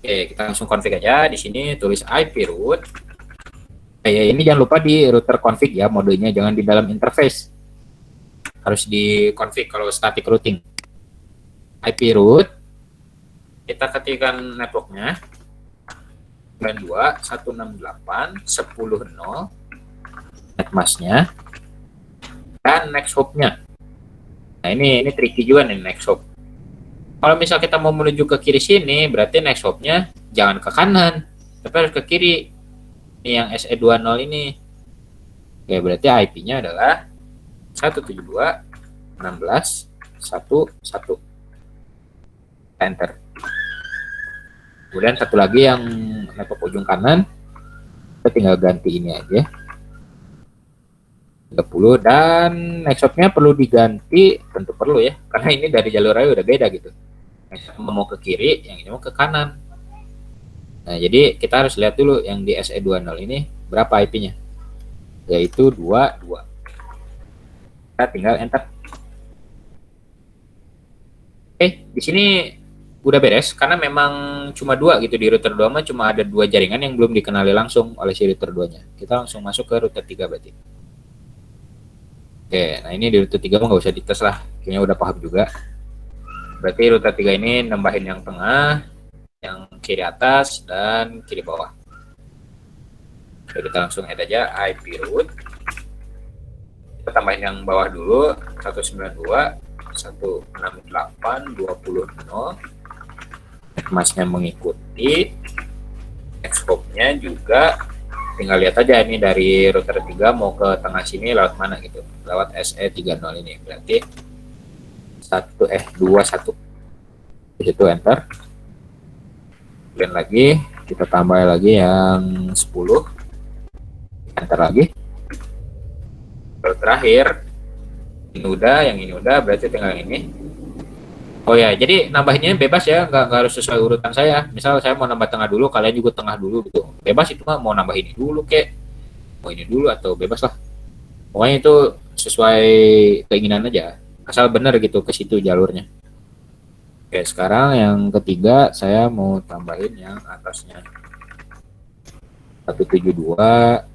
Oke, kita langsung config aja. Di sini tulis IP root. Ini jangan lupa di router config ya, modenya jangan di dalam interface. Harus di config kalau static routing. IP root. Kita ketikkan networknya 92.168.10.0, netmasknya, dan next hop-nya. Nah ini tricky juga nih next hop. Kalau misal kita mau menuju ke kiri sini, berarti next hop-nya jangan ke kanan, tapi harus ke kiri. Ini yang SE20 ini. Oke, berarti IP-nya adalah 172.16.1.1. Enter. Kemudian satu lagi yang network ujung kanan, kita tinggal ganti ini aja. 30, dan next hop-nya perlu diganti, tentu perlu ya, karena ini dari jalur aja udah beda gitu. Next hop mau ke kiri, yang ini mau ke kanan. Nah, jadi kita harus lihat dulu yang di SE20 ini berapa IP-nya. Yaitu 22. Kita tinggal enter. Oke, di sini udah beres karena memang cuma 2 gitu di router 2 mah cuma ada 2 jaringan yang belum dikenali langsung oleh si router 2-nya. Kita langsung masuk ke router 3 berarti. Oke, nah ini di router 3 mah nggak usah dites lah, kayaknya udah paham juga. Berarti router 3 ini nambahin yang tengah, yang kiri atas, dan kiri bawah. Oke, kita langsung add aja IP root. Kita tambahin yang bawah dulu, 192.168.20.0. Netmasknya mengikuti, next hop-nya juga tinggal lihat aja ini dari router 3 mau ke tengah sini lewat mana gitu, lewat SE30 ini, berarti 21. Di situ enter. Kemudian lagi kita tambah lagi yang 10, enter lagi. Lalu terakhir ini udah, yang ini udah, berarti tinggal yang ini. Oh ya, jadi nambahinnya bebas ya, nggak harus sesuai urutan saya. Misal saya mau nambah tengah dulu, kalian juga tengah dulu gitu. Bebas itu mah, mau nambah ini dulu kek, mau ini dulu atau bebas lah. Pokoknya itu sesuai keinginan aja, asal benar gitu ke situ jalurnya. Oke, sekarang yang ketiga saya mau tambahin yang atasnya 172.16.10,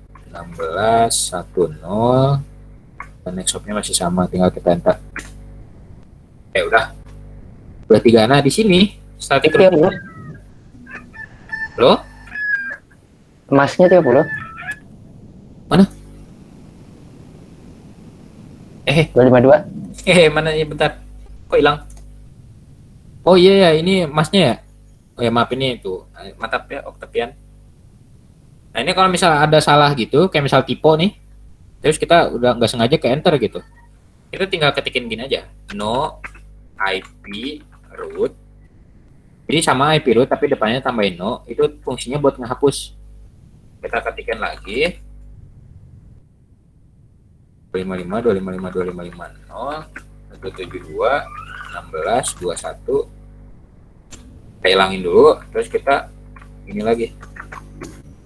dan next hop-nya masih sama, tinggal kita enter. Udah 3. Nah di sini static routing. Halo? Masnya 30. Mana? 252. Mana ya, bentar. Kok hilang? Oh iya ya, ini masnya ya. Oh ya maaf, ini tuh mantap ya Octavian. Nah ini kalau misal ada salah gitu, kayak misal typo nih, Terus kita udah nggak sengaja ke enter gitu. Kita tinggal ketikin gini aja, no IP root. Jadi sama IP root tapi depannya tambahin no, itu fungsinya buat ngehapus. Kita ketikin lagi 255 172 16 21. Kita hilangin dulu, terus kita ini lagi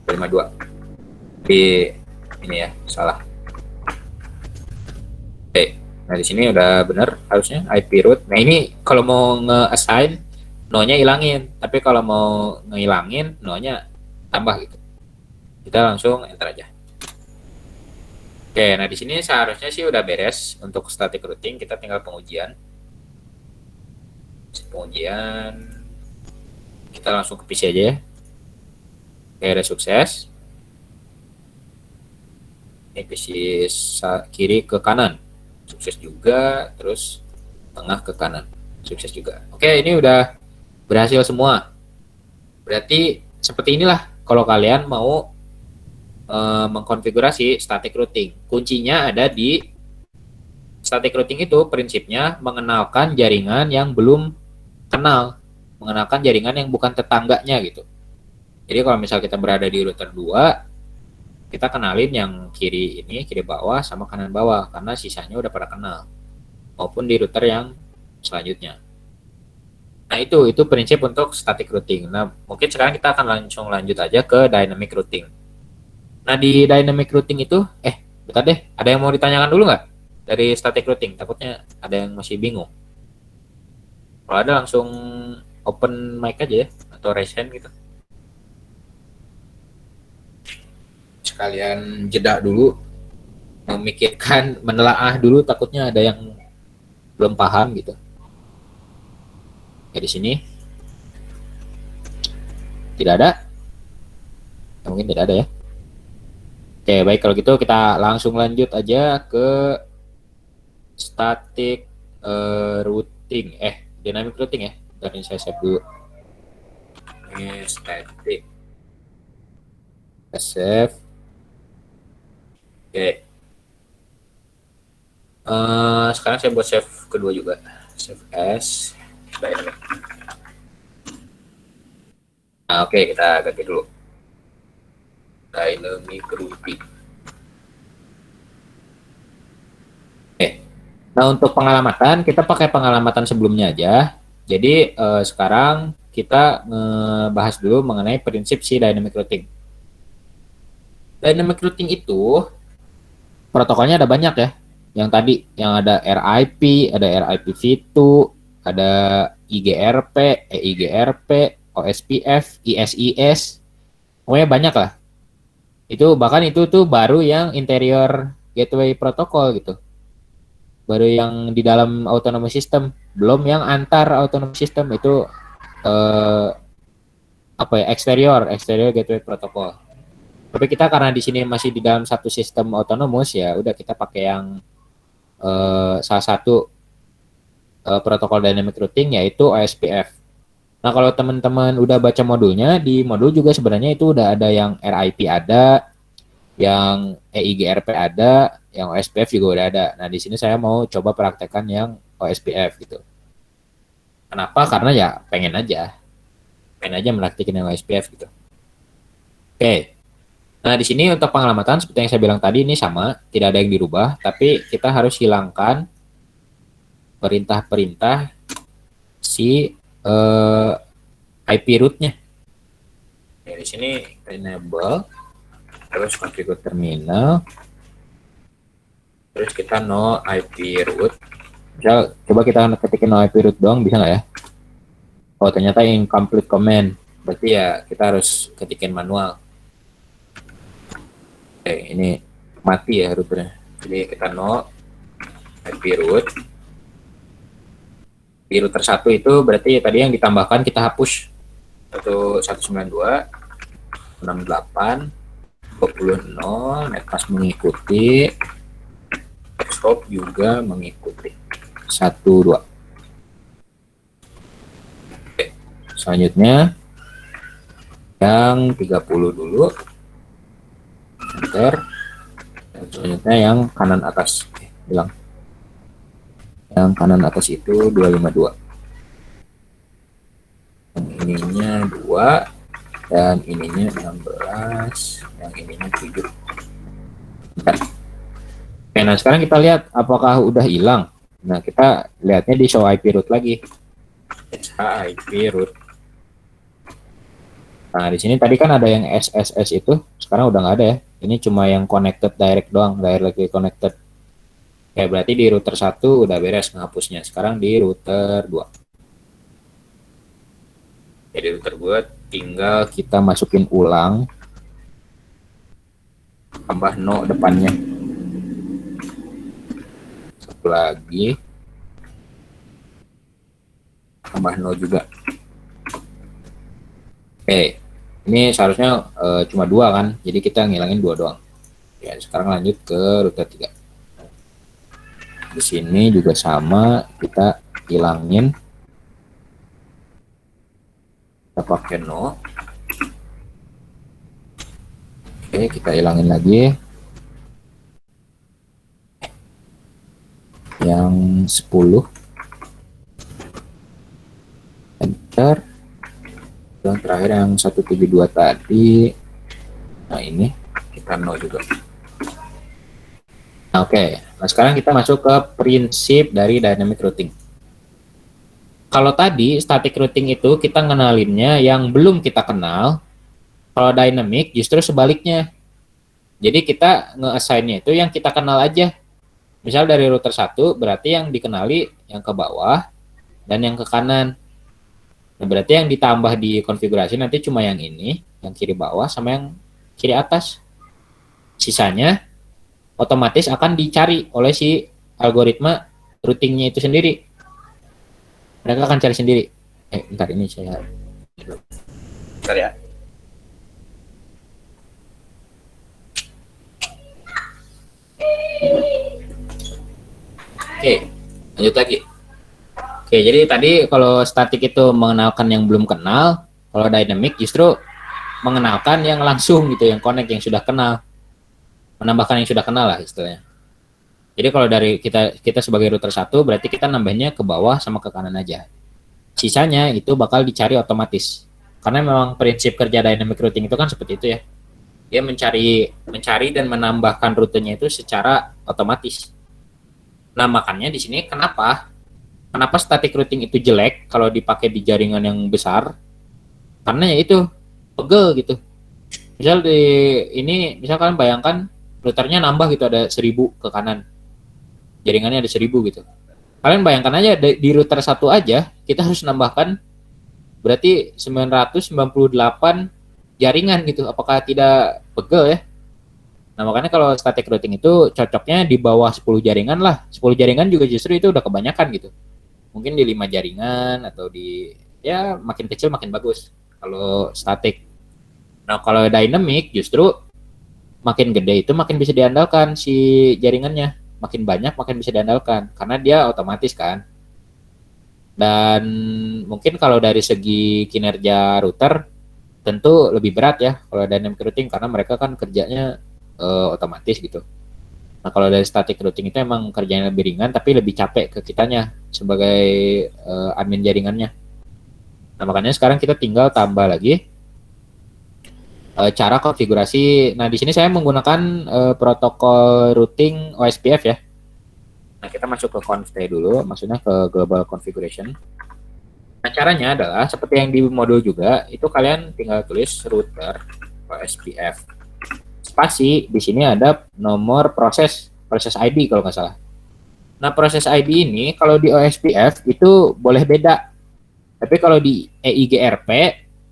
52. Di ini ya, salah. Oke, nah di sini udah bener harusnya IP root. Nah ini kalau mau nge-assign no-nya hilangin, tapi kalau mau ngehilangin no-nya tambah gitu. Kita langsung enter aja. Oke, nah di sini seharusnya sih udah beres untuk static routing. Kita tinggal pengujian. Kita langsung ke PC aja ya. Oke, udah sukses. Ini PC kiri ke kanan. Sukses juga, terus tengah ke kanan. Sukses juga. Oke, ini udah berhasil semua. Berarti seperti inilah kalau kalian mau mengkonfigurasi static routing. Kuncinya ada di static routing itu prinsipnya mengenalkan jaringan yang belum kenal, mengenalkan jaringan yang bukan tetangganya gitu. Jadi kalau misal kita berada di router 2, kita kenalin yang kiri ini, kiri bawah sama kanan bawah karena sisanya udah pada kenal. Maupun di router yang selanjutnya. Nah, itu prinsip untuk static routing. Nah, mungkin sekarang kita akan langsung lanjut aja ke dynamic routing. Nah, di dynamic routing itu, bentar deh, ada yang mau ditanyakan dulu nggak dari static routing? Takutnya ada yang masih bingung. Kalau ada langsung open mic aja ya, atau raise hand gitu. Sekalian jeda dulu, memikirkan, menelaah dulu, takutnya ada yang belum paham gitu. Di sini tidak ada, mungkin tidak ada ya. Oke, baik kalau gitu kita langsung lanjut aja ke static routing, dynamic routing ya. Dari saya save dulu. Ini static, save. Oke. Sekarang saya buat save kedua juga. Save as dynamic. Nah, oke, kita ganti dulu. Dynamic routing. Nah, untuk pengalamatan, kita pakai pengalamatan sebelumnya aja. Jadi, sekarang kita ngebahas dulu mengenai prinsip si dynamic routing. Dynamic routing itu protokolnya ada banyak ya. Yang tadi yang ada RIP, ada RIPv2, ada IGRP, OSPF, ISIS. Pokoknya banyak lah. Itu bahkan itu tuh baru yang interior gateway protokol gitu. Baru yang di dalam autonomous system, belum yang antar autonomous system itu exterior gateway protokol. Tapi kita karena di sini masih di dalam satu sistem autonomous ya, udah kita pakai yang salah satu protokol dynamic routing yaitu OSPF. Nah, kalau teman-teman udah baca modulnya, di modul juga sebenarnya itu udah ada yang RIP ada, yang EIGRP ada, yang OSPF juga udah ada. Nah, di sini saya mau coba praktekkan yang OSPF gitu. Kenapa? Karena ya pengen aja meraktikin yang OSPF gitu. Oke. Nah, di sini untuk pengalamatan seperti yang saya bilang tadi ini sama, tidak ada yang dirubah, tapi kita harus hilangkan perintah-perintah si IP root-nya. Ya, di sini enable, terus configure terminal, terus kita no IP root. Misal, coba kita ketikin no IP root doang, bisa nggak ya? Oh, ternyata incomplete command, berarti ya kita harus ketikin manual. Ini mati ya routernya. Jadi kita no IP root. Di router 1 itu berarti tadi yang ditambahkan kita hapus. 192 68 20 netmask mengikuti, scope juga mengikuti 12. Oke, selanjutnya yang 30 dulu. Enter. Selanjutnya yang kanan atas. Bilang. Yang kanan atas itu 252. Yang ininya 2 dan ininya 16, yang ininya 7. Bentar. Oke, nah sekarang kita lihat apakah udah hilang. Nah, kita lihatnya di show IP root lagi. IP root. Nah, di sini tadi kan ada yang SSS itu, sekarang udah nggak ada ya. Ini cuma yang connected direct doang, directly connected. Ya, berarti di router 1 udah beres menghapusnya. Sekarang di router 2. Jadi router 2 tinggal kita masukin ulang. Tambah no depannya. Satu lagi. Tambah no juga. Oke. Ini seharusnya cuma 2 kan. Jadi kita ngilangin 2 doang. Ya, sekarang lanjut ke router 3. Di sini juga sama, kita hilangin. Kita pakai no. Oke, kita hilangin lagi. Yang 10. Enter. Dan terakhir yang 172 tadi. Nah, ini kita no juga. Nah, oke. Nah, sekarang kita masuk ke prinsip dari dynamic routing. Kalau tadi static routing itu kita ngenalinnya yang belum kita kenal. Kalau dynamic justru sebaliknya. Jadi kita nge-assign-nya itu yang kita kenal aja. Misal dari router 1 berarti yang dikenali yang ke bawah dan yang ke kanan. Nah, berarti yang ditambah di konfigurasi nanti cuma yang ini, yang kiri bawah sama yang kiri atas. Sisanya otomatis akan dicari oleh si algoritma routingnya itu sendiri. Mereka akan cari sendiri. Bentar ini saya. Bentar ya. Oke, lanjut lagi. Oke, jadi tadi kalau static itu mengenalkan yang belum kenal, kalau dynamic justru mengenalkan yang langsung gitu, yang connect, yang sudah kenal. Menambahkan yang sudah kenal lah istilahnya. Jadi kalau dari kita sebagai router 1 berarti kita nambahnya ke bawah sama ke kanan aja. Sisanya itu bakal dicari otomatis. Karena memang prinsip kerja dynamic routing itu kan seperti itu ya. Dia mencari dan menambahkan rutenya itu secara otomatis. Nah, makanya di sini kenapa static routing itu jelek kalau dipakai di jaringan yang besar? Karena ya itu pegel gitu. Misalkan bayangkan routernya nambah gitu, ada 1000 ke kanan. Jaringannya ada 1000 gitu. Kalian bayangkan aja di router 1 aja kita harus nambahkan berarti 998 jaringan gitu. Apakah tidak pegel ya? Nah, makanya kalau static routing itu cocoknya di bawah 10 jaringan lah. 10 jaringan juga justru itu udah kebanyakan gitu. Mungkin di 5 jaringan atau ya makin kecil makin bagus kalau static. Nah, kalau dynamic justru makin gede itu makin bisa diandalkan si jaringannya. Makin banyak makin bisa diandalkan karena dia otomatis kan. Dan mungkin kalau dari segi kinerja router tentu lebih berat ya kalau dynamic routing karena mereka kan kerjanya otomatis gitu. Nah, kalau dari static routing itu emang kerjanya lebih ringan tapi lebih capek ke kitanya sebagai admin jaringannya. Nah, makanya sekarang kita tinggal tambah lagi cara konfigurasi. Nah, di sini saya menggunakan protokol routing OSPF ya. Nah, kita masuk ke conf dulu, maksudnya ke global configuration. Nah, caranya adalah seperti yang di modul juga, itu kalian tinggal tulis router OSPF. Spasi, di sini ada nomor proses ID kalau nggak salah. Nah, proses ID ini kalau di OSPF itu boleh beda. Tapi kalau di EIGRP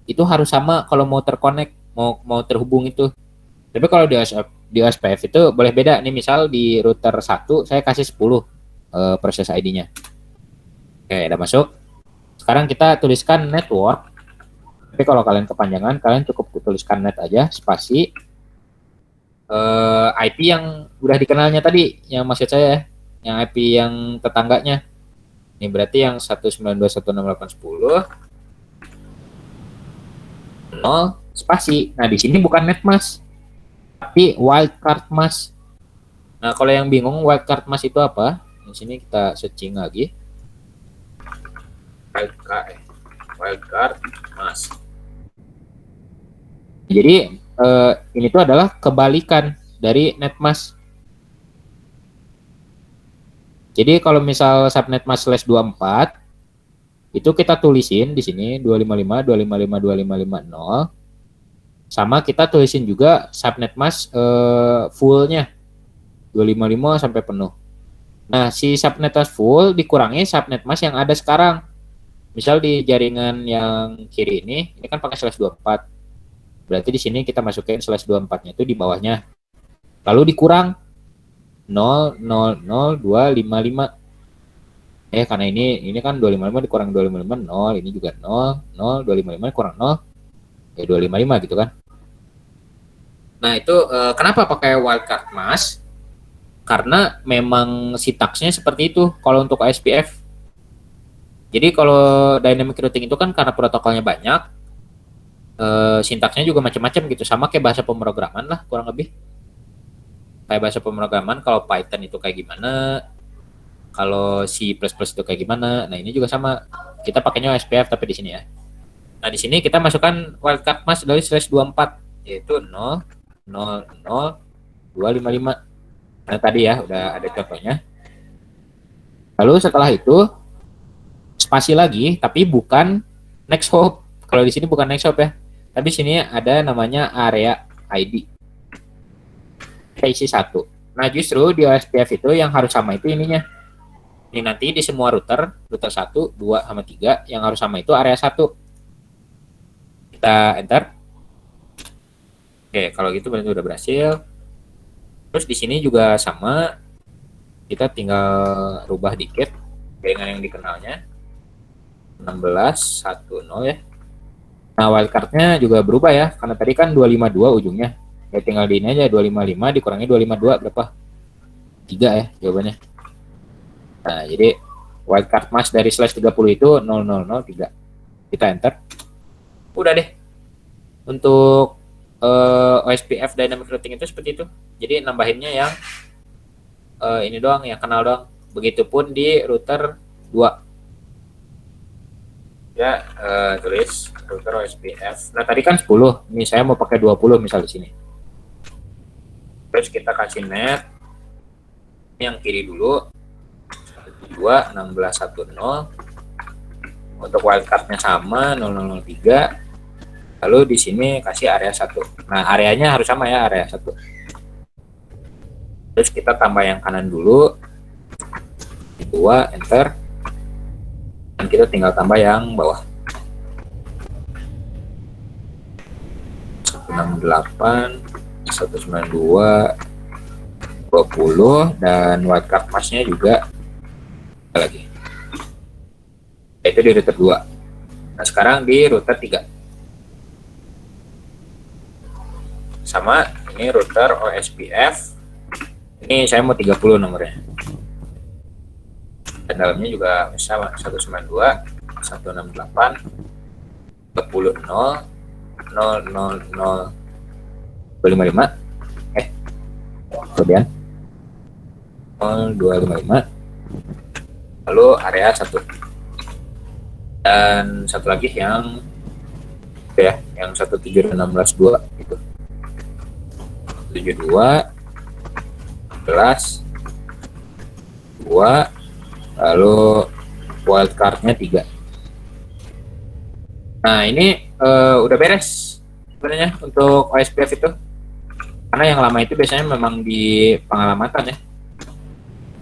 itu harus sama kalau mau terconnect, mau terhubung itu. Tapi kalau di OSPF itu boleh beda. Nih misal di router 1 saya kasih 10 proses ID-nya. Oke, udah masuk. Sekarang kita tuliskan network. Tapi kalau kalian kepanjangan, kalian cukup tuliskan net aja, spasi. IP yang udah dikenalnya tadi, yang maksud saya, yang IP yang tetangganya. Ini berarti yang 192.168.10 0 spasi. Nah, di sini bukan net mas, tapi wildcard mas. Nah, kalau yang bingung wildcard mask itu apa? Di sini kita searching lagi. Wildcard mask. Jadi ini tuh adalah kebalikan dari netmask. Jadi kalau misal subnet mask /24 itu kita tulisin di sini 255.255.255.250 sama kita tulisin juga subnet mask fullnya 255 sampai penuh. Nah, si subnet mask full dikurangi subnet mask yang ada sekarang. Misal di jaringan yang kiri ini kan pakai /24. Berarti di sini kita masukin /24-nya itu di bawahnya. Lalu dikurang 0,00255. Karena ini kan 255 dikurang 255 0, ini juga 0, 255 kurang 0, 255 gitu kan. Nah, itu kenapa pakai wildcard mask? Karena memang sintaksnya seperti itu kalau untuk OSPF. Jadi kalau dynamic routing itu kan karena protokolnya banyak, sintaksnya juga macam-macam gitu, sama kayak bahasa pemrograman lah kurang lebih. Kayak bahasa pemrograman, kalau Python itu kayak gimana, kalau C++ itu kayak gimana. Nah, ini juga sama. Kita pakainya OSPF tapi di sini ya. Nah, di sini kita masukkan wildcard mask dari /24 yaitu 0,00255. Nah, tadi ya udah ada contohnya. Lalu setelah itu spasi lagi, tapi bukan next hop. Kalau di sini bukan next hop ya. Tapi sini ada namanya area ID. Isi 1. Nah, justru di OSPF itu yang harus sama itu ininya. Ini nanti di semua router 1, 2, sama 3 yang harus sama itu area 1. Kita enter. Oke, kalau gitu berarti udah berhasil. Terus di sini juga sama. Kita tinggal rubah dikit dengan yang dikenalnya. 1610 ya. Nah, wildcard-nya juga berubah ya, karena tadi kan 252 ujungnya. Ya tinggal di ini aja 255 dikurangi 252 berapa? 3 ya jawabannya. Nah, jadi wildcard mask dari /30 itu 0003. Kita enter. Udah deh. Untuk OSPF dynamic routing itu seperti itu. Jadi nambahinnya yang ini doang, yang kenal doang. Begitupun di router 2. Ya, tulis router OSPF. Nah, tadi kan 10. Ini saya mau pakai 20 misal di sini. Terus kita kasih net yang kiri dulu. 21610. Untuk wildcard-nya sama 0003. Lalu di sini kasih area 1. Nah, areanya harus sama ya, area 1. Terus kita tambah yang kanan dulu. 2, enter. Dan kita tinggal tambah yang bawah. 168, 192, 20, dan wildcard mask-nya juga lagi. Itu di router 2. Nah, sekarang di router 3. Sama, ini router OSPF. Ini saya mau 30 nomornya. Dan dalamnya juga sama, 192, 168, 20, 0, 0, 0, 0, 255. Kemudian 0255. Lalu area 1. Dan satu lagi yang ya, yang 17662 itu. 72 11 2, lalu wildcard-nya 3. Nah, ini udah beres sebenarnya untuk OSPF itu. Karena yang lama itu biasanya memang di pengalamatan ya.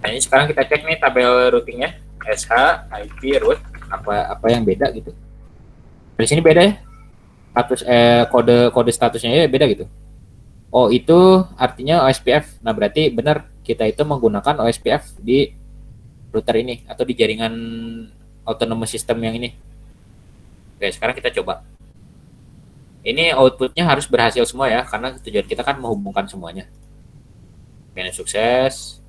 Nah, ini sekarang kita cek nih tabel routingnya, SH, IP, root, apa yang beda gitu. Di sini beda ya. Status kode statusnya ya beda gitu. Oh, itu artinya OSPF. Nah, berarti benar kita itu menggunakan OSPF di router ini atau di jaringan autonomous system yang ini. Oke, sekarang kita coba. Ini outputnya harus berhasil semua ya, karena tujuan kita kan menghubungkan semuanya. Oke, ini sukses.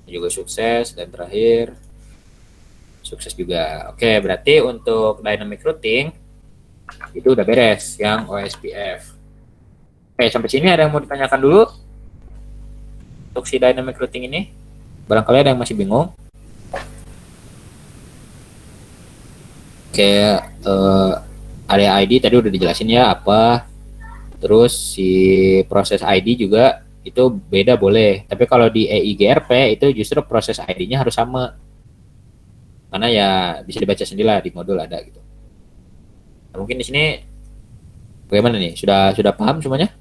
Ini juga sukses, dan terakhir sukses juga. Oke, berarti untuk dynamic routing itu udah beres yang OSPF. Oke, sampai sini ada yang mau ditanyakan dulu? untuk si dynamic routing ini. Barangkali ada yang masih bingung. Kayak area ID tadi udah dijelasin ya apa. Terus si proses ID juga itu beda boleh. Tapi kalau di EIGRP itu justru proses ID-nya harus sama. Karena ya bisa dibaca sendiri lah di modul ada gitu. Nah, mungkin di sini bagaimana nih? Sudah paham semuanya?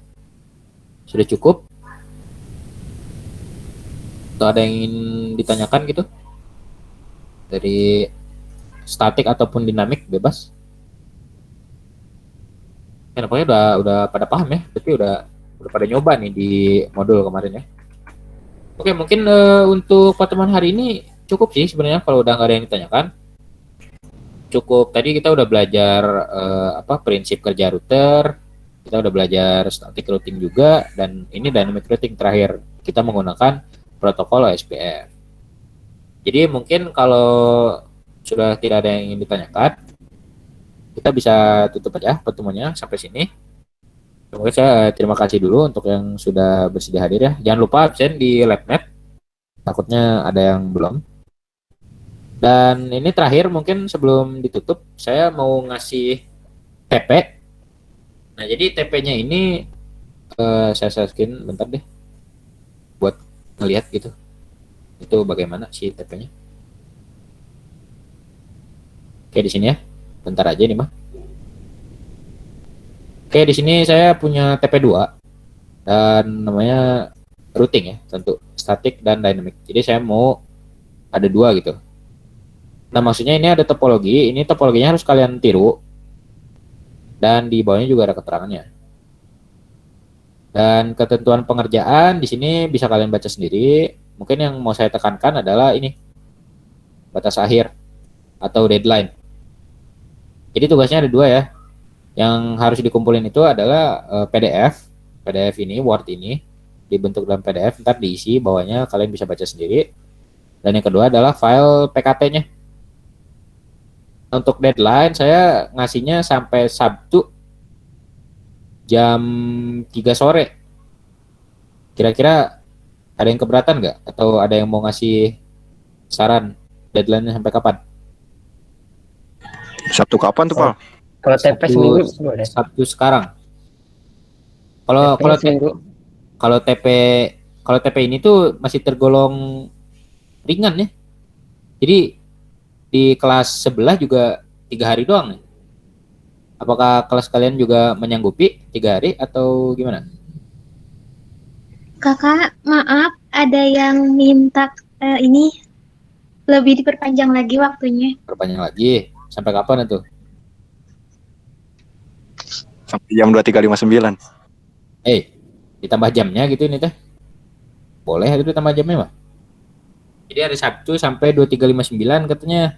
Sudah cukup? Atau ada yang ingin ditanyakan gitu? Dari statik ataupun dinamik bebas? Ya, pokoknya udah pada paham ya. Berarti udah pada nyoba nih di modul kemarin ya. Oke, mungkin untuk pertemuan hari ini cukup sih sebenarnya kalau udah nggak ada yang ditanyakan. Cukup tadi kita udah belajar prinsip kerja router, kita udah belajar static routing juga, dan ini dynamic routing terakhir kita menggunakan protokol OSPF. Jadi mungkin kalau sudah tidak ada yang ingin ditanyakan, kita bisa tutup aja pertemuannya sampai sini. Mungkin saya terima kasih dulu untuk yang sudah bersedia hadir ya. Jangan lupa absen di LabNet, takutnya ada yang belum. Dan ini terakhir mungkin sebelum ditutup, saya mau ngasih TP. Nah, jadi TP-nya ini saya screen bentar deh buat ngelihat gitu. Itu bagaimana sih TP-nya. Oke, di sini ya. Bentar aja nih, mah. Oke, di sini saya punya TP2 dan namanya routing ya, tentu static dan dynamic. Jadi saya mau ada dua gitu. Nah, maksudnya ini ada topologi, ini topologinya harus kalian tiru. Dan di bawahnya juga ada keterangannya. Dan ketentuan pengerjaan di sini bisa kalian baca sendiri. Mungkin yang mau saya tekankan adalah ini. Batas akhir atau deadline. Jadi tugasnya ada dua ya. Yang harus dikumpulin itu adalah PDF ini, Word ini dibentuk dalam PDF, ntar diisi bawahnya kalian bisa baca sendiri. Dan yang kedua adalah file PKT-nya. Untuk deadline saya ngasihnya sampai Sabtu jam 3 sore. Kira-kira ada yang keberatan nggak? Atau ada yang mau ngasih saran deadline-nya sampai kapan? Sabtu kapan tuh, Pak? Kalau TP seminggu boleh. Sabtu sekarang. Kalau TP ini tuh masih tergolong ringan ya. Jadi di kelas sebelah juga 3 hari doang nih. Apakah kelas kalian juga menyanggupi 3 hari atau gimana? Kakak, maaf, ada yang minta ini lebih diperpanjang lagi waktunya. Perpanjang lagi. Sampai kapan itu? Sampai jam 23.59. Ditambah jamnya gitu ini teh. Boleh itu ditambah jamnya, Pak? Jadi hari Sabtu sampai 23.59 katanya.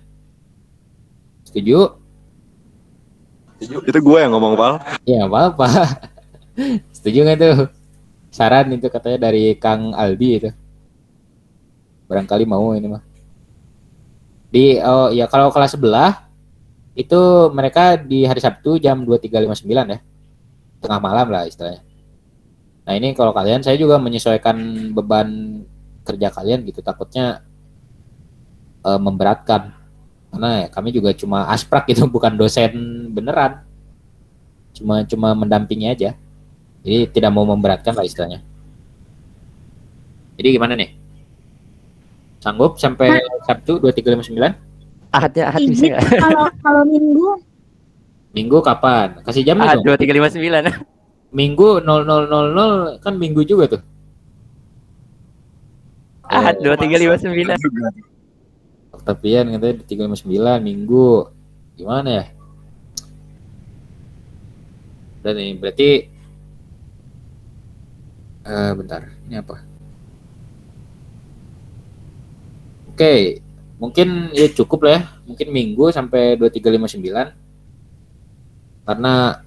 Setuju? Itu gue yang ngomong, Pak. Ya, apa-apa. Setuju nggak tuh? Saran itu katanya dari Kang Aldi itu. Barangkali mau ini mah. Kalau kelas sebelah itu mereka di hari Sabtu jam 23.59 ya. Tengah malam lah istilahnya. Nah, ini kalau kalian, saya juga menyesuaikan beban kerja kalian gitu, takutnya memberatkan karena ya, kami juga cuma asprak gitu, bukan dosen beneran, cuma mendampingi aja, jadi tidak mau memberatkan lah istilahnya. Jadi gimana nih, sanggup sampai Sabtu 23.59? Ahad bisa nggak? Kalau Minggu kapan? Kasih jam Ahad dong. 23.59. Minggu 00.00 kan minggu juga tuh. Ahad 23.59. Oktavian katanya 359 minggu. Gimana ya? Dan ini berarti bentar, ini apa? Oke, mungkin ya cukup lah ya. Mungkin minggu sampai 23.59. Karena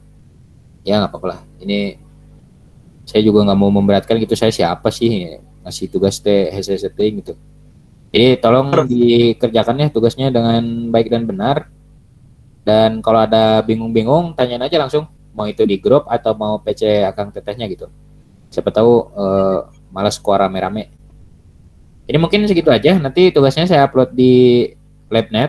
ya nggak apa-apa lah. Ini saya juga nggak mau memberatkan gitu. Saya siapa sih ngasih tugas setting gitu. Jadi tolong dikerjakan ya tugasnya dengan baik dan benar. Dan kalau ada bingung-bingung, tanyain aja langsung. Mau itu di grup atau mau PC Akang Tetehnya gitu. Siapa tahu malas keluar rame-rame. Jadi mungkin segitu aja. Nanti tugasnya saya upload di LabNet.